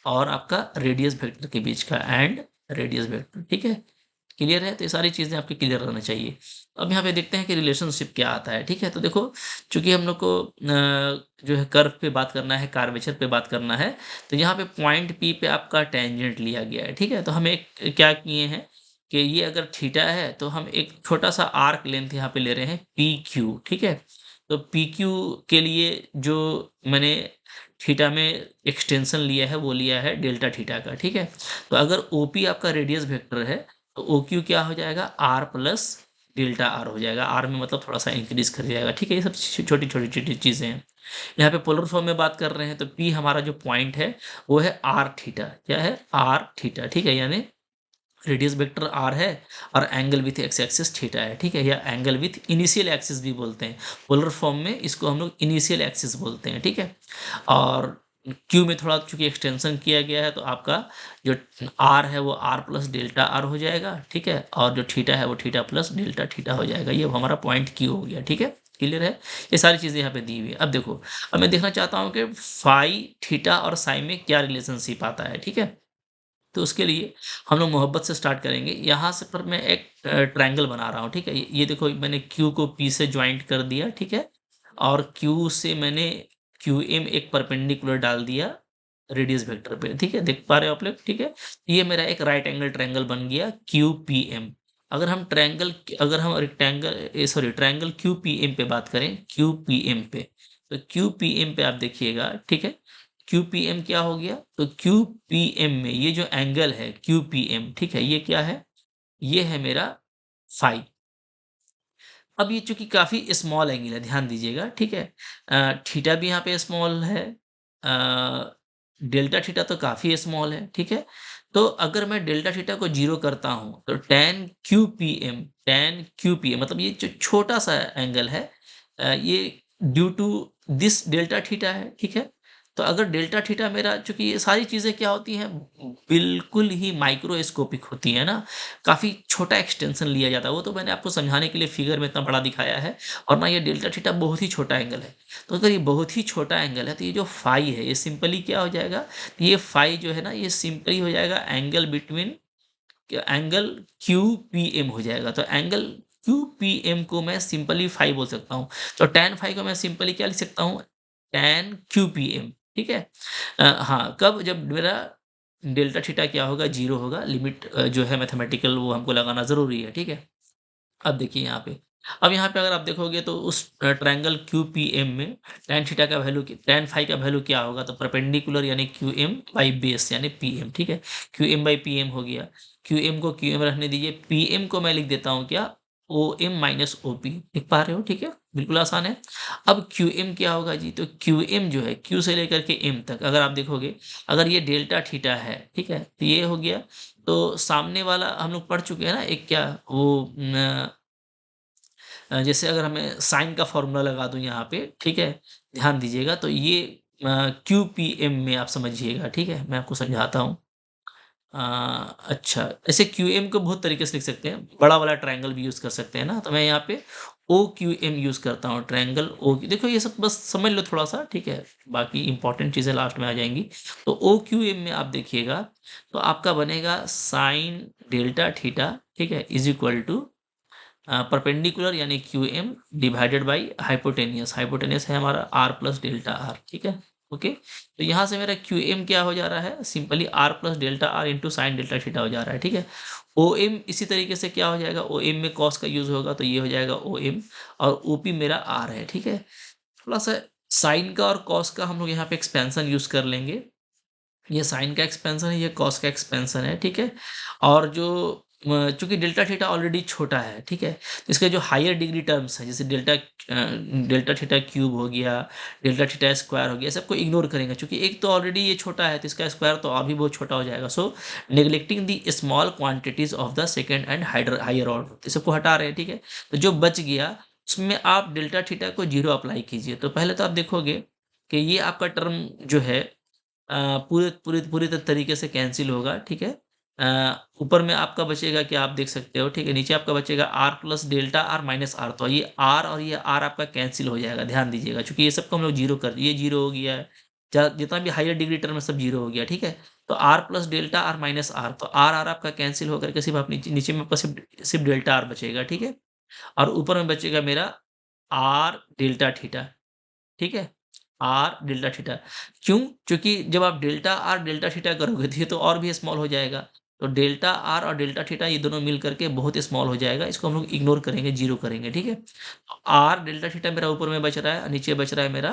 और आपका रेडियस वेक्टर के बीच का, एंड रेडियस वेक्टर, ठीक है? क्लियर है? तो ये सारी चीज़ें आपके क्लियर रहना चाहिए। अब यहाँ पे देखते हैं कि रिलेशनशिप क्या आता है, ठीक है? तो देखो, चूँकि हम लोग को जो है कर्व पे बात करना है, कर्वेचर पे बात करना है, तो यहाँ पे पॉइंट पी पे आपका टेंजेंट लिया गया है, ठीक है? तो हम एक क्या किए हैं कि ये अगर थीटा है, तो हम एक छोटा-सा आर्क लेंथ यहाँ पे ले रहे हैं पी क्यू, ठीक है? तो पी क्यू के लिए जो मैंने थीटा में एक्सटेंशन लिया है, वो लिया है डेल्टा थीटा का, ठीक है? तो अगर ओपी आपका रेडियस वेक्टर है, तो ओ क्यू क्या हो जाएगा, आर प्लस डेल्टा आर हो जाएगा। आर में मतलब थोड़ा सा इंक्रीज कर जाएगा, ठीक है? ये सब छोटी छोटी छोटी चीज़ें हैं। यहाँ पे पोलर फॉर्म में बात कर रहे हैं, तो पी हमारा जो पॉइंट है, वो है आर थीटा। क्या है, आर थीटा, ठीक है? यानी रेडियस वेक्टर आर है, और angle with X axis theta है, ठीक है? या एंगल विथ इनिशियल एक्सिस भी बोलते हैं। पोलर फॉर्म में इसको हम लोग इनिशियल एक्सिस बोलते हैं, ठीक है? और क्यू में थोड़ा चूंकि एक्सटेंशन किया गया है, तो आपका जो आर है वो आर प्लस डेल्टा आर हो जाएगा, ठीक है? और जो थीटा है वो थीटा प्लस डेल्टा थीटा हो जाएगा। ये हमारा पॉइंट क्यू हो गया, ठीक है? क्लियर है? ये सारी चीज़ें यहाँ पे दी हुई है। अब देखो, अब मैं देखना चाहता हूँ कि फाई, थीटा और साई में क्या रिलेशनशिप आता है, ठीक है? तो उसके लिए हम लोग मोहब्बत से स्टार्ट करेंगे। यहाँ से पर मैं एक ट्रायंगल बना रहा हूँ, ठीक है? ये देखो, मैंने क्यू को पी से जॉइंट कर दिया, ठीक है? और क्यू से मैंने क्यू एम एक परपेंडिकुलर डाल दिया रेडियस वेक्टर पे, ठीक है? देख पा रहे हो आप लोग, ठीक है? ये मेरा एक राइट एंगल ट्रायंगल बन गया क्यू पी एम। अगर हम rectangle, sorry, triangle Q P M पे बात करें, क्यू पी एम पे, तो क्यू पी एम पे आप देखिएगा, ठीक है? क्यूपीएम क्या हो गया, तो क्यूपीएम में ये जो एंगल है क्यूपीएम, ठीक है, ये क्या है, ये है मेरा फाई। अब ये चूँकि काफ़ी स्मॉल एंगल है, ध्यान दीजिएगा, ठीक है? थीटा भी यहाँ पे स्मॉल है, डेल्टा थीटा तो काफ़ी स्मॉल है, ठीक है? तो अगर मैं डेल्टा थीटा को 0 करता हूँ, तो टैन क्यूपीएम मतलब ये जो छोटा-सा एंगल है, ये due to this delta theta है, ठीक है? तो अगर डेल्टा थीटा मेरा, चूँकि ये सारी चीज़ें क्या होती हैं, बिल्कुल ही माइक्रोस्कोपिक होती हैं ना, काफ़ी छोटा एक्सटेंशन लिया जाता है, वो तो मैंने आपको समझाने के लिए फिगर में इतना बड़ा दिखाया है, और ना ये डेल्टा थीटा बहुत ही छोटा एंगल है। तो अगर ये बहुत ही छोटा एंगल है, तो ये जो फाई है, ये सिंपली क्या हो जाएगा, ये फाई जो है ना, ये सिंपली हो जाएगा angle between, angle Q P M हो जाएगा। तो एंगल क्यू पी एम को मैं सिंपली फाई बोल सकता हूँ। तो टैन फाई को मैं सिंपली क्या लिख सकता हूँ, टैन क्यू पी एम, ठीक है? हाँ, कब, जब मेरा डेल्टा थीटा क्या होगा, 0 होगा। लिमिट जो है मैथमेटिकल, वो हमको लगाना ज़रूरी है, ठीक है? अब देखिए यहाँ पे, अब यहाँ पे अगर आप देखोगे तो उस ट्रायंगल क्यूपीएम में टैन थीटा का वैल्यू, टैन फाई का वैल्यू क्या होगा, तो परपेंडिकुलर यानी क्यूएम बाई बेस यानी पीएम, ठीक है? क्यूएम बाई पीएम हो गया। क्यूएम को क्यूएम रखने दीजिए, पीएम को मैं लिख देता हूँ क्या, O M minus O P, लिख पा रहे हो, ठीक है? बिल्कुल आसान है। अब क्यूएम क्या होगा जी, तो क्यूएम जो है क्यू से लेकर के एम तक, अगर आप देखोगे, अगर ये डेल्टा थीटा है, ठीक है, तो ये हो गया। तो सामने वाला हम लोग पढ़ चुके हैं ना, एक क्या वो जैसे अगर हमें साइन का फ़ॉर्मूला लगा दूँ यहाँ पे, ठीक है? ध्यान दीजिएगा, तो ये क्यूपीएम में आप समझिएगा, ठीक है? मैं आपको समझाता हूँ। अ, अच्छा, ऐसे क्यूएम को बहुत तरीके से लिख सकते हैं, बड़ा वाला ट्रायंगल भी यूज़ कर सकते हैं ना, तो मैं यहाँ पे ओक्यूएम यूज़ करता हूँ, ट्रायंगल ओ, देखो ये सब बस समझ लो थोड़ा-सा, ठीक है? बाकी इम्पोर्टेंट चीज़ें लास्ट में आ जाएँगी। तो ओक्यूएम में आप देखिएगा, तो आपका बनेगा साइन डेल्टा थीटा, ठीक है? इज़ इक्वल टू परपेंडिकुलर यानी Q M divided by hypotenuse, hypotenuse है हमारा आर प्लस डेल्टा आर, ठीक है? ओके, तो यहाँ से मेरा क्यू एम क्या हो जा रहा है, simply R plus delta R into sine delta theta हो जा रहा है, ठीक है? ओ एम इसी तरीके से क्या हो जाएगा, ओ एम में कॉस का यूज होगा, तो ये हो जाएगा ओ एम, और ओ पी मेरा आर है, ठीक है? थोड़ा सा साइन का और कॉस का हम लोग यहाँ पे एक्सपेंशन यूज कर लेंगे। ये साइन का एक्सपेंशन है, ये कॉस का एक्सपेंशन है, ठीक है? और जो चूँकि डेल्टा थीटा ऑलरेडी छोटा है, ठीक है? तो इसके जो हायर डिग्री टर्म्स हैं, जैसे डेल्टा थीटा क्यूब हो गया, डेल्टा थीटा स्क्वायर हो गया, सबको इग्नोर करेंगे, चूँकि एक तो ऑलरेडी ये छोटा है, तो इसका स्क्वायर तो और भी बहुत छोटा हो जाएगा। So neglecting the small quantities of the second and higher order, तो सबको हटा रहे हैं, ठीक है? तो जो बच गया, उसमें आप डेल्टा थीटा को 0 अप्लाई कीजिए। तो पहले तो आप देखोगे कि ये आपका टर्म जो है पूरे पूरे पूरे तरीके से कैंसल होगा, ठीक है? ऊपर में आपका बचेगा क्या, आप देख सकते हो, ठीक है? नीचे आपका बचेगा R plus delta R minus R, तो ये आर और ये आर आपका कैंसल हो जाएगा, ध्यान दीजिएगा, चूँकि ये सबको हम लोग 0 कर दिए, ये 0 हो गया है, जितना भी हायर डिग्री टर्म है सब 0 हो गया, ठीक है? तो R plus delta R minus R, तो आर आपका कैंसल होकर के सिर्फ़ आप नीचे नीचे में आपका सिर्फ़ डेल्टा आर बचेगा, ठीक है? और ऊपर में बचेगा मेरा आर डेल्टा थीटा, ठीक है? आर डेल्टा थीटा, क्यों? क्योंकि जब आप डेल्टा आर डेल्टा थीटा करोगे तो ये तो और भी स्मॉल हो जाएगा। तो डेल्टा आर और डेल्टा थीटा ये दोनों मिल करके बहुत स्मॉल हो जाएगा। इसको हम लोग इग्नोर करेंगे, 0 करेंगे, ठीक है? तो आर डेल्टा थीटा मेरा ऊपर में बच रहा है और नीचे बच रहा है मेरा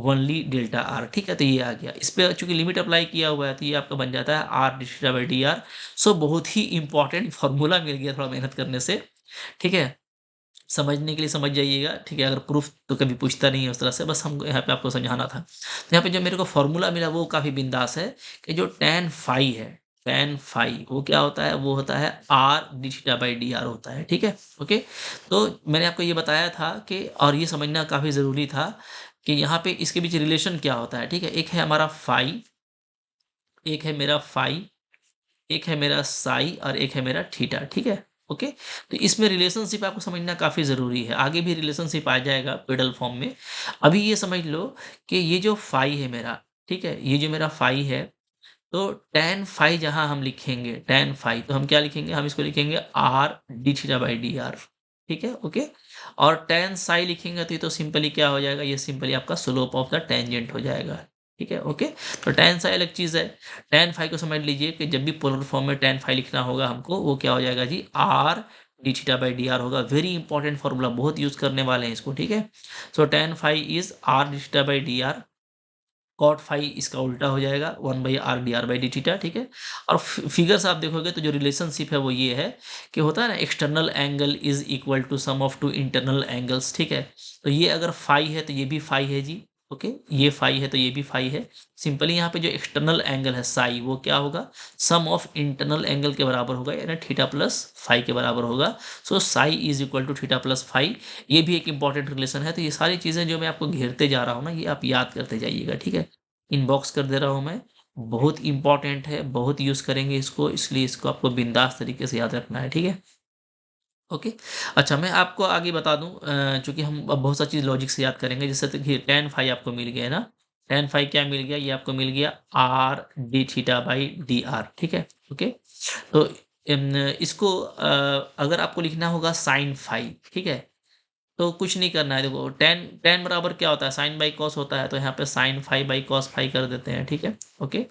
ओनली डेल्टा आर, ठीक है? तो ये आ गया। इस पे चूँकि लिमिट अप्लाई किया हुआ है तो ये आपका बन जाता है r D theta by D r. So बहुत ही इम्पोर्टेंट फ़ॉर्मूला मिल गया थोड़ा मेहनत करने से, ठीक है? समझने के लिए समझ जाइएगा, ठीक है? अगर प्रूफ़ तो कभी पूछता नहीं है उस तरह से, बस हमको यहाँ पे आपको समझाना था। तो यहाँ पे जो मेरे को फ़ॉर्मूला मिला वो काफ़ी बिंदास है कि जो टैन फ़ाई है, टैन फ़ाई वो क्या होता है? वो होता है r D theta by D R होता है, ठीक है? ओके? तो मैंने आपको ये बताया था कि, और ये समझना काफ़ी ज़रूरी था कि यहाँ पे इसके बीच रिलेशन क्या होता है, ठीक है? एक है हमारा फ़ाई, एक है मेरा फ़ाई, एक है मेरा साई और एक है मेरा थीटा, ठीक है? ओके? तो इसमें रिलेशनशिप आपको समझना काफ़ी ज़रूरी है। आगे भी रिलेशनशिप आ जाएगा पेडल फॉर्म में। अभी ये समझ लो कि ये जो फाई है मेरा, ठीक है? ये जो मेरा फाई है, तो टैन फाई जहाँ हम लिखेंगे, टैन फाई, तो हम क्या लिखेंगे? हम इसको लिखेंगे R D theta by D R, ठीक है? ओके? और टैन साई लिखेंगे तो ये तो सिंपली क्या हो जाएगा? ये सिंपली आपका स्लोप ऑफ द टेंजेंट हो जाएगा, ठीक है? ओके? तो टैन साई अलग चीज़ है। टैन फाई को समझ लीजिए कि जब भी पोलर फॉर्म में टैन फाई लिखना होगा हमको, वो क्या हो जाएगा जी? R D theta by D r होगा। वेरी इंपॉर्टेंट फॉर्मूला, बहुत यूज़ करने वाले हैं इसको, ठीक है? So tan phi is r D theta by D r, cot phi इसका उल्टा हो जाएगा 1/r/d/r/d थीटा, ठीक है। और फिगर्स आप देखोगे तो जो रिलेशनशिप है वो ये है कि होता है ना, external angle is equal to sum of two internal angles, ठीक है। तो ये अगर फाई है तो ये भी फाई है जी, ओके। ये फाई है तो ये भी फाई है। सिंपली यहाँ पे जो एक्सटर्नल एंगल है साई, वो क्या होगा, सम ऑफ इंटरनल एंगल के बराबर होगा, यानी थीटा प्लस फाई के बराबर होगा। So psi is equal to theta plus phi. ये भी एक इंपॉर्टेंट रिलेशन है। तो ये सारी चीज़ें जो मैं आपको घेरते जा रहा हूँ ना, ये आप याद करते जाइएगा, ठीक है। इनबॉक्स कर दे रहा हूँ मैं। बहुत इंपॉर्टेंट है, बहुत यूज़ करेंगे इसको, इसलिए इसको आपको बिंदास तरीके से याद रखना है, ठीक है। ओके। अच्छा, मैं आपको आगे बता दूं, चूंकि हम अब बहुत सारी चीज़ लॉजिक से याद करेंगे। जैसे देखिए टेन फाइव आपको मिल गया है ना, टेन फाइव क्या मिल गया, ये आपको मिल गया R D theta by D R, ठीक है। ओके। तो इसको अगर आपको लिखना होगा साइन फाइव, ठीक है, तो कुछ नहीं करना है। देखो टेन टेन बराबर क्या होता है, साइन बाई कॉस होता है, तो यहाँ पे sine five by cos five कर देते हैं, ठीक है। ओके।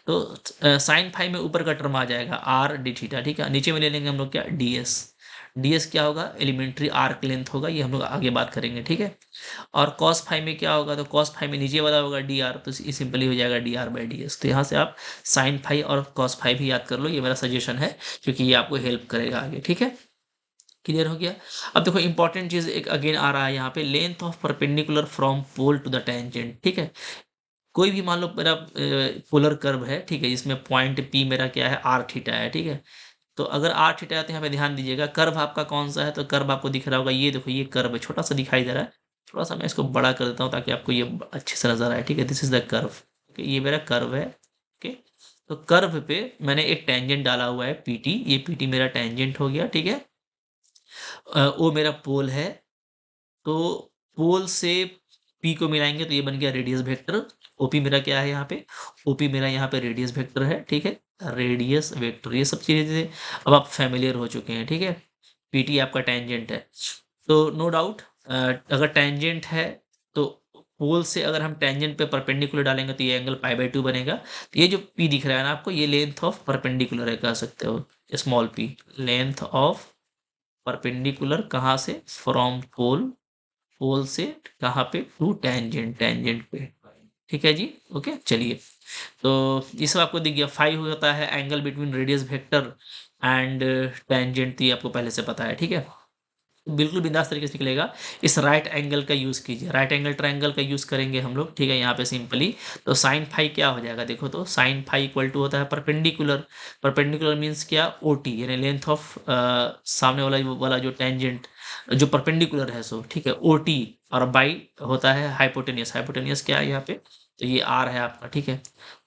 तो साइन फाइव में ऊपर का टर्म आ जाएगा आर डी थीटा, ठीक है। नीचे में ले लेंगे हम लोग क्या, डी एस। डी एस क्या होगा, एलिमेंट्री आर्क लेंथ होगा, ये हम लोग आगे बात करेंगे, ठीक है। और कॉस फाइव में क्या होगा, तो कॉस फाइव में नीचे वाला होगा डी आर, तो ये सिंपली हो जाएगा D R by D S. तो यहाँ से आप साइन फाइव और कॉस फाइव भी याद कर लो, ये मेरा सजेशन है, क्योंकि ये आपको हेल्प करेगा आगे, ठीक है। क्लियर हो गया। अब देखो इंपॉर्टेंट चीज एक अगेन आ रहा है यहाँ पे, length of perpendicular from pole to the tangent, ठीक है। कोई भी मान लो मेरा पोलर कर्व है, ठीक है, जिसमें पॉइंट पी मेरा क्या है, आर थीटा है, ठीक है। तो अगर आर थीटा है तो यहाँ पे ध्यान दीजिएगा, कर्व आपका कौन सा है, तो कर्व आपको दिख रहा होगा, ये देखो ये कर्व है, छोटा सा दिखाई दे रहा है। थोड़ा सा मैं इसको बड़ा कर देता हूँ ताकि आपको ये अच्छे से नजर आए, ठीक है। This is the curve, okay, ये मेरा कर्व है, ओके। तो कर्व पे मैंने एक टेंजेंट डाला हुआ है पीटी, ये पीटी मेरा टेंजेंट हो गया, ठीक है। ओ मेरा पोल है, तो पोल से पी को मिलाएंगे तो ये बन गया रेडियस वेक्टर। ओपी मेरा क्या है यहाँ पे, ओपी मेरा यहाँ पे रेडियस वेक्टर है, ठीक है। रेडियस वेक्टर, ये सब चीजें अब आप फैमिलियर हो चुके हैं, ठीक है। पीटी आपका टेंजेंट है, तो नो डाउट अगर टेंजेंट है तो पोल से अगर हम टेंजेंट पे परपेंडिकुलर डालेंगे तो ये एंगल पाई बाई टू बनेगा। तो ये जो पी दिख रहा है ना आपको, ये लेंथ ऑफ परपेंडिकुलर है, कह सकते हो small P, length of perpendicular कहाँ से, फ्रॉम पोल, पोल से कहाँ पे, टू टेंजेंट, टेंजेंट पे, ठीक है जी। ओके, चलिए। तो ये सब आपको दिख गया। फाइव होता है angle between radius vector and tangent, तो ये आपको पहले से पता है, ठीक है। बिल्कुल बिंदास तरीके से निकलेगा। इस राइट एंगल का यूज कीजिए, राइट एंगल ट्रायंगल का यूज करेंगे हम लोग, ठीक है। यहाँ पे सिंपली तो साइन फाइव क्या हो जाएगा, देखो तो साइन फाइव इक्वल टू होता है परपेंडिकुलर। परपेंडिकुलर मीन्स क्या, ओटी, यानी लेंथ ऑफ सामने वाला जो टेंजेंट जो परपेंडिकुलर है, सो ठीक है, ओटी। और बाई होता है हाइपोटेनियस, हाइपोटेनियस क्या है यहाँ पे, तो ये आर है आपका, ठीक है।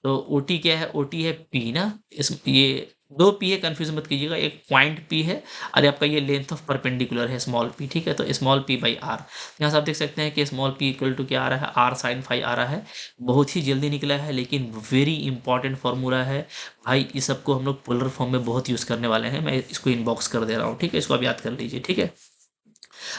तो ओटी क्या है, ओटी है पी ना, इस ये दो पी है, कंफ्यूज मत कीजिएगा, एक पॉइंट पी है और आपका ये लेंथ ऑफ परपेंडिकुलर है स्मॉल पी, ठीक है। तो स्मॉल पी बाई आर, यहाँ से आप देख सकते हैं कि स्मॉल पी इक्वल टू क्या आ रहा है, आर साइन फाइव आ रहा है। बहुत ही जल्दी निकला है, लेकिन वेरी इंपॉर्टेंट फॉर्मूला है भाई। इस सबको हम लोग पोलर फॉर्म में बहुत यूज़ करने वाले हैं, मैं इसको इनबॉक्स कर दे रहा हूँ, ठीक है। इसको आप याद कर लीजिए, ठीक है।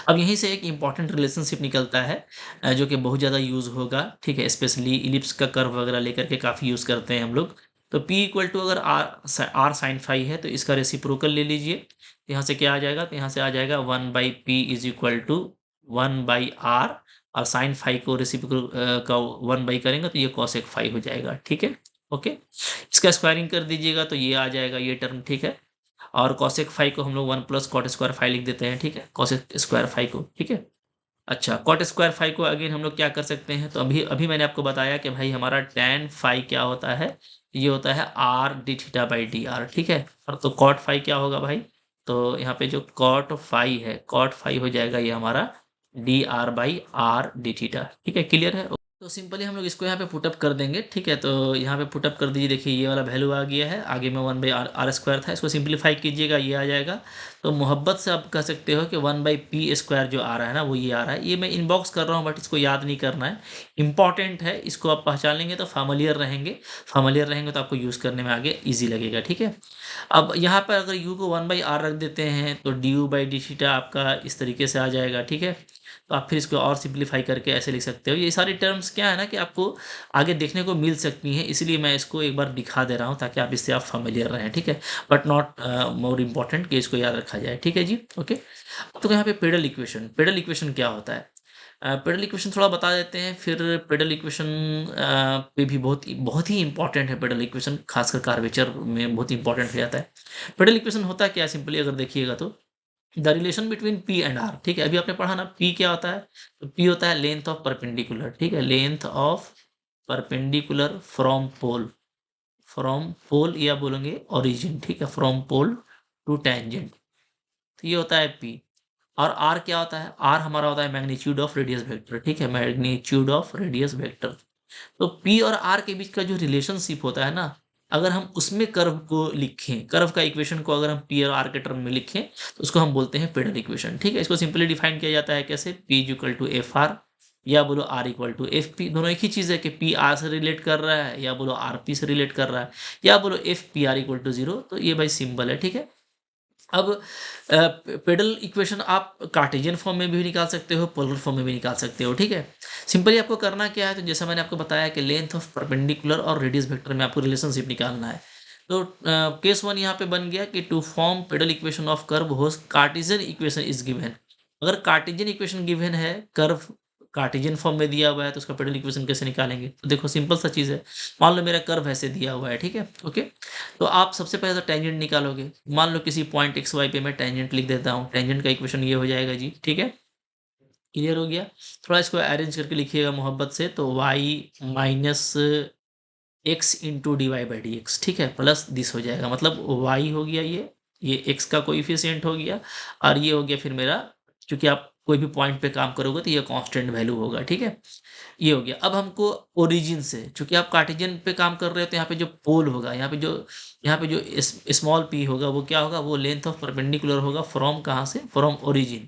अब यहीं से एक इंपॉर्टेंट रिलेशनशिप निकलता है, जो कि बहुत ज़्यादा यूज़ होगा, ठीक है। स्पेशली इलिप्स का कर्व वगैरह लेकर के काफ़ी यूज़ करते हैं हम लोग। तो P इक्वल टू अगर आर साइन फाइव है तो इसका रेसिप्रोकल ले लीजिए। यहाँ से क्या आ जाएगा, तो यहाँ से आ जाएगा 1/p is equal to 1/r, और साइन फाइव को रेसिप्रोकल का 1 करेंगे तो ये कॉसेक फाइव हो जाएगा, ठीक है। ओके, इसका स्क्वायरिंग कर दीजिएगा तो ये आ जाएगा ये टर्म, ठीक है। और कॉसेक फाइव को हम लोग 1 प्लस कॉट स्क्वायर फाइव लिख देते हैं, ठीक है, कॉसेक स्क्वायर फाइव को, ठीक है। अच्छा, कॉट स्क्वायर फाइव को अगेन हम लोग क्या कर सकते हैं, तो अभी अभी मैंने आपको बताया कि भाई हमारा टेन फाइव क्या होता है, ये होता है r D theta by D R, ठीक है। और तो कॉट फाइव क्या होगा भाई, तो यहाँ पे जो कॉट फाइव है, कॉट फाइव हो जाएगा ये हमारा D R by R D theta, ठीक है। क्लियर है। तो सिंपली हम लोग इसको यहाँ पे पुटअप कर देंगे, ठीक है। तो यहाँ पे पुटअप कर दीजिए, देखिए ये वाला वैल्यू आ गया है, आगे में 1/r² था, इसको सिंपलीफाई कीजिएगा, ये आ जाएगा। तो मोहब्बत से आप कह सकते हो कि 1/p² जो आ रहा है ना, वो ये आ रहा है। ये मैं इनबॉक्स कर रहा हूँ, बट इसको याद नहीं करना है, इंपॉर्टेंट है। इसको आप पहचान लेंगे तो फैमिलियर रहेंगे, फैमिलियर रहेंगे तो आपको यूज़ करने में आगे ईजी लगेगा, ठीक है। अब यहाँ पर अगर u को 1/r रख देते हैं तो du/d आपका इस तरीके से आ जाएगा, ठीक है। तो आप फिर इसको और सिंप्लीफाई करके ऐसे लिख सकते हो। ये सारी टर्म्स क्या है ना कि आपको आगे देखने को मिल सकती हैं, इसलिए मैं इसको एक बार दिखा दे रहा हूँ ताकि आप इससे आप familiar रहें, ठीक है। बट नॉट मोर इम्पॉर्टेंट कि इसको याद रखा जाए, ठीक है जी। ओके, तो यहाँ पे पेडल इक्वेशन, पेडल इक्वेशन क्या होता है, पेडल इक्वेशन थोड़ा बता देते हैं, फिर पेडल इक्वेशन पे भी बहुत ही इंपॉर्टेंट है पेडल इक्वेशन, खासकर कार्वेचर में बहुत इंपॉर्टेंट हो जाता है। पेडल इक्वेशन होता क्या है सिंपली अगर देखिएगा तो the relation between P and R, ठीक है, अभी आपने पढ़ा ना पी क्या होता है, तो पी होता है लेंथ ऑफ परपेंडिकुलर, ठीक है, length of perpendicular from pole या बोलेंगे ओरिजिन, ठीक है, फ्रॉम पोल टू टेंजेंट, तो ये होता है पी। और आर क्या होता है, आर हमारा होता है मैग्नीट्यूड ऑफ रेडियस वेक्टर, ठीक है, मैग्नीट्यूड ऑफ रेडियस वेक्टर। तो पी और आर के बीच का जो रिलेशनशिप होता है ना, अगर हम उसमें कर्व को लिखें, कर्व का इक्वेशन को अगर हम पी और आर के टर्म में लिखें तो उसको हम बोलते हैं पेडल इक्वेशन, ठीक है। इसको सिंपली डिफाइन किया जाता है कैसे, P is equal to F R या बोलो R equal to F P, दोनों एक ही चीज़ है कि पी आर से रिलेट कर रहा है या बोलो आर पी से रिलेट कर रहा है या बोलो F P R equal to zero, तो ये भाई सिंबल है, ठीक है। अब पेडल इक्वेशन आप कार्टेशियन फॉर्म में भी निकाल सकते हो, पोलर फॉर्म में भी निकाल सकते हो, ठीक है। सिंपली आपको करना क्या है, तो जैसा मैंने आपको बताया कि लेंथ ऑफ परपेंडिकुलर और रेडियस वेक्टर में आपको रिलेशनशिप निकालना है। तो केस वन यहाँ पे बन गया कि to form pedal equation of curve whose Cartesian equation is given. अगर कार्टेशियन इक्वेशन गिवन है, कर्व कार्टेशियन फॉर्म में दिया हुआ है, तो उसका पेडल इक्वेशन कैसे निकालेंगे, तो देखो सिंपल सा चीज़ है। मान लो मेरा कर्व ऐसे दिया हुआ है, ठीक है, ओके। तो आप सबसे पहले तो टेंजेंट निकालोगे, मान लो किसी पॉइंट एक्स वाई पे मैं टेंजेंट लिख देता हूँ, टेंजेंट का इक्वेशन ये हो जाएगा जी, ठीक है, क्लियर हो गया। थोड़ा इसको अरेंज करके लिखिएगा मोहब्बत से, तो Y minus X into D Y by D X, ठीक है, प्लस दिस हो जाएगा, मतलब वाई हो गया ये एक्स का कोइफिशिएंट हो गया, और ये हो गया फिर मेरा, क्योंकि आप कोई भी पॉइंट पे काम करोगे तो ये कांस्टेंट वैल्यू होगा, ठीक है, ये हो गया। अब हमको ओरिजिन से, चूंकि आप कार्टेशियन पे काम कर रहे हो, तो यहाँ पे जो पोल होगा, यहाँ पे जो स्मॉल पी होगा वो क्या होगा, वो लेंथ ऑफ परपेंडिकुलर होगा फ्रॉम कहाँ से, फ्रॉम ओरिजिन।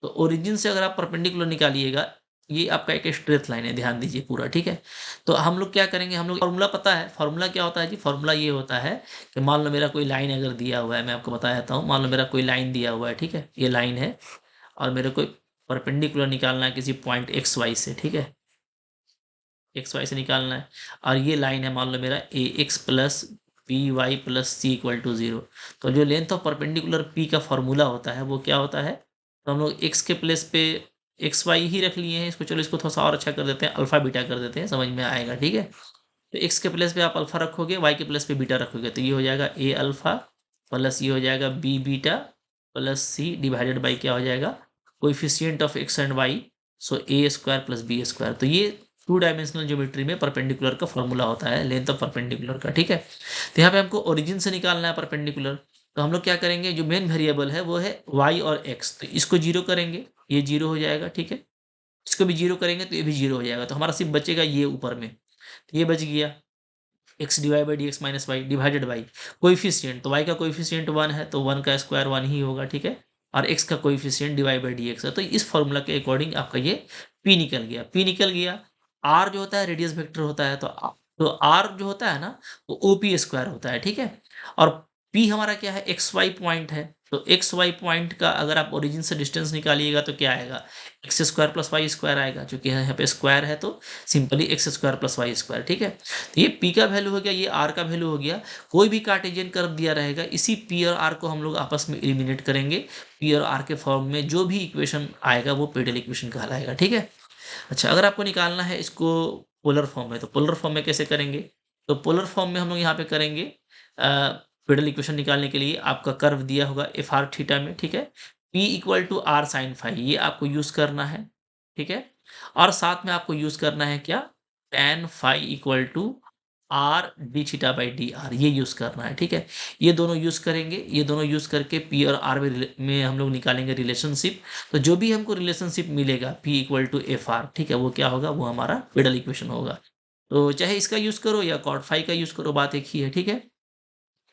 तो ओरिजिन से अगर आप परपेंडिकुलर निकालिएगा, ये आपका एक स्ट्रेट लाइन है, ध्यान दीजिए पूरा, ठीक है। तो हम लोग क्या करेंगे, हम लोग फॉर्मूला पता है, फॉर्मूला क्या होता है जी, फॉर्मूला ये होता है कि मान लो मेरा कोई लाइन अगर दिया हुआ है, मैं आपको बता देता हूँ, मान लो मेरा कोई लाइन दिया हुआ है, ठीक है, ये लाइन है, और मेरे को परपेंडिकुलर निकालना है किसी पॉइंट एक्स वाई से, ठीक है, एक्स वाई से निकालना है, और ये लाइन है मान लो मेरा a x plus b y plus c equal to zero. तो जो लेंथ ऑफ परपेंडिकुलर पी का फॉर्मूला होता है वो क्या होता है, तो हम लोग एक्स के प्लेस पे एक्स वाई ही रख लिए हैं इसको, चलो इसको थोड़ा सा और अच्छा कर देते हैं, अल्फा बीटा कर देते हैं, समझ में आएगा, ठीक है। तो एक्स के प्लेस पे आप अल्फा रखोगे, वाई के प्लेस पे बीटा रखोगे, तो ये हो जाएगा ए अल्फा प्लस ये हो जाएगा B beta plus C divided by क्या हो जाएगा, coefficient of X and Y, so A square plus B square. तो ये टू डायमेंशनल ज्योमेट्री में परपेंडिकुलर का फॉर्मूला होता है, लेंथ ऑफ परपेंडिकुलर का, ठीक है। तो यहाँ पे हमको ओरिजिन से निकालना है परपेंडिकुलर, तो हम लोग क्या करेंगे, जो मेन वेरिएबल है वो है वाई और एक्स, तो इसको जीरो करेंगे, ये जीरो हो जाएगा, ठीक है, इसको भी जीरो करेंगे तो ये भी जीरो हो जाएगा, तो हमारा सिर्फ बचेगा ये ऊपर में, तो ये बच गया X divide by D X minus Y divided by coefficient, तो वाई का कोइफिशिएंट वन है तो वन का स्क्वायर वन ही होगा, ठीक है, और एक्स का coefficient divide by D X है, तो इस फॉर्मूला के अकॉर्डिंग आपका ये पी निकल गया, पी निकल गया। आर जो होता है रेडियस वेक्टर होता है, तो आर जो होता है ना वो ओ पी स्क्वायर होता है, ठीक है, और पी हमारा क्या है, एक्स वाई पॉइंट है, तो एक्स वाई पॉइंट का अगर आप ओरिजिन से डिस्टेंस निकालिएगा तो क्या आएगा, X square plus Y square आएगा, क्योंकि यहाँ पे स्क्वायर है तो simply X square plus Y square, ठीक है। तो ये पी का वैल्यू हो गया, ये आर का वैल्यू हो गया। कोई भी कार्टेशियन कर्व दिया रहेगा, इसी पी और आर को हम लोग आपस में एलिमिनेट करेंगे, पी और आर के फॉर्म में जो भी इक्वेशन आएगा वो पेडल इक्वेशन कहलाएगा, ठीक है। अच्छा, अगर आपको निकालना है इसको पोलर फॉर्म में, तो पोलर फॉर्म में कैसे करेंगे, तो पोलर फॉर्म में हम लोग यहाँ पे करेंगे पेडल इक्वेशन निकालने के लिए आपका कर्व दिया होगा एफ आर थीटा में, ठीक है, P equal to R sine phi, ये आपको यूज करना है, ठीक है, और साथ में आपको यूज करना है क्या, tan phi equal to R D theta by D R, ये यूज करना है, ठीक है। ये दोनों यूज करेंगे, ये दोनों यूज करके पी और आर में हम लोग निकालेंगे रिलेशनशिप, तो जो भी हमको रिलेशनशिप मिलेगा P equal to F R, ठीक है, वो क्या होगा, वो हमारा पेडल इक्वेशन होगा। तो चाहे इसका यूज करो या कॉट फाई का यूज करो, बात एक ही है, ठीक है।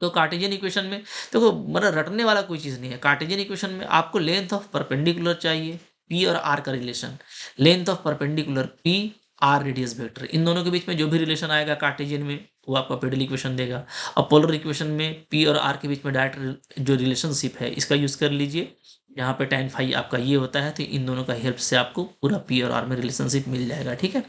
तो कार्टेशियन इक्वेशन में देखो मतलब रटने वाला कोई चीज़ नहीं है, कार्टेशियन इक्वेशन में आपको लेंथ ऑफ परपेंडिकुलर चाहिए, पी और आर का relation, length of perpendicular p r radius vector, इन दोनों के बीच में जो भी रिलेशन आएगा कार्टेशियन में वो आपका पेडल इक्वेशन देगा। और पोलर इक्वेशन में पी और आर के बीच में डायरेक्ट जो रिलेशनशिप है इसका यूज़ कर लीजिए, यहाँ पे tan फाई आपका ये होता है, तो इन दोनों का हेल्प से आपको पूरा पी और आर में रिलेशनशिप मिल जाएगा, ठीक है,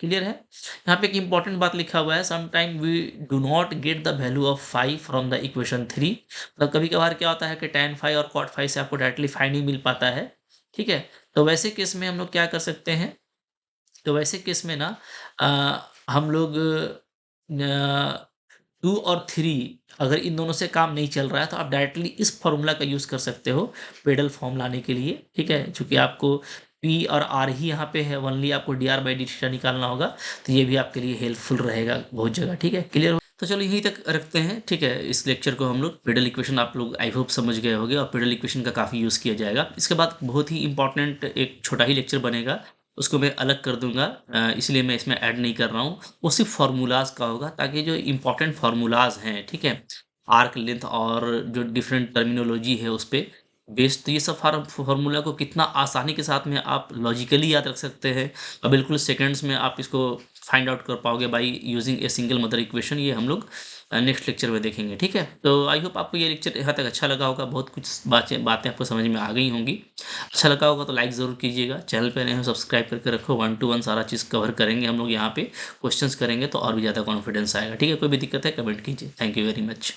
क्लियर है। यहाँ पे एक इंपॉर्टेंट बात लिखा हुआ है, sometime we do not get the value of phi from the equation 3, मतलब कभी कभार क्या होता है कि tan फाई और cot फाई से आपको डायरेक्टली फाई नहीं मिल पाता है, ठीक है, तो वैसे केस में हम लोग क्या कर सकते हैं, तो वैसे केस में ना हम लोग 2 और 3 अगर इन दोनों से काम नहीं चल रहा है तो आप डायरेक्टली इस फ़ॉर्मूला का यूज़ कर सकते हो पेडल फॉर्म लाने के लिए, ठीक है? चूँकि आपको पी और आर ही यहाँ पे है, ओनली आपको डीआर बाई डी थीटा निकालना होगा, तो ये भी आपके लिए हेल्पफुल रहेगा बहुत जगह, ठीक है? क्लियर? तो चलो यहीं तक रखते हैं, ठीक है? इस लेक्चर को हम लोग पेडल इक्वेशन आप लोग आई होप समझ गए होंगे और पेडल इक्वेशन का काफ़ी यूज़ किया जाएगा। इसके बाद बहुत ही इम्पोर्टेंट एक छोटा ही लेक्चर बनेगा, उसको मैं अलग कर दूँगा इसलिए मैं इसमें ऐड नहीं कर रहा हूँ। वो सिर्फ़ फ़ॉर्मूलाज़ का होगा ताकि जो इम्पोर्टेंट फ़ॉर्मूलाज़ हैं, ठीक है? आर्क लेंथ और जो डिफरेंट टर्मिनोलॉजी है उस पे बेस्ड, तो ये सब फ़ॉर्मूला को कितना आसानी के साथ में आप लॉजिकली याद रख सकते हैं और बिल्कुल सेकंड्स में आप इसको फाइंड आउट कर पाओगे by using a single mother equation, ये हम लोग नेक्स्ट लेक्चर में देखेंगे, ठीक है? तो आई होप आपको ये लेक्चर यहाँ तक अच्छा लगा होगा, बहुत कुछ बातें बातें आपको समझ में आ गई होंगी। अच्छा लगा होगा तो लाइक ज़रूर कीजिएगा, चैनल पे नए हो सब्सक्राइब करके रखो, 1 टू 1 सारा चीज़ कवर करेंगे हम लोग यहाँ पे, क्वेश्चंस करेंगे तो और भी ज़्यादा कॉन्फिडेंस आएगा, ठीक है? कोई भी दिक्कत है कमेंट कीजिए। Thank you very much.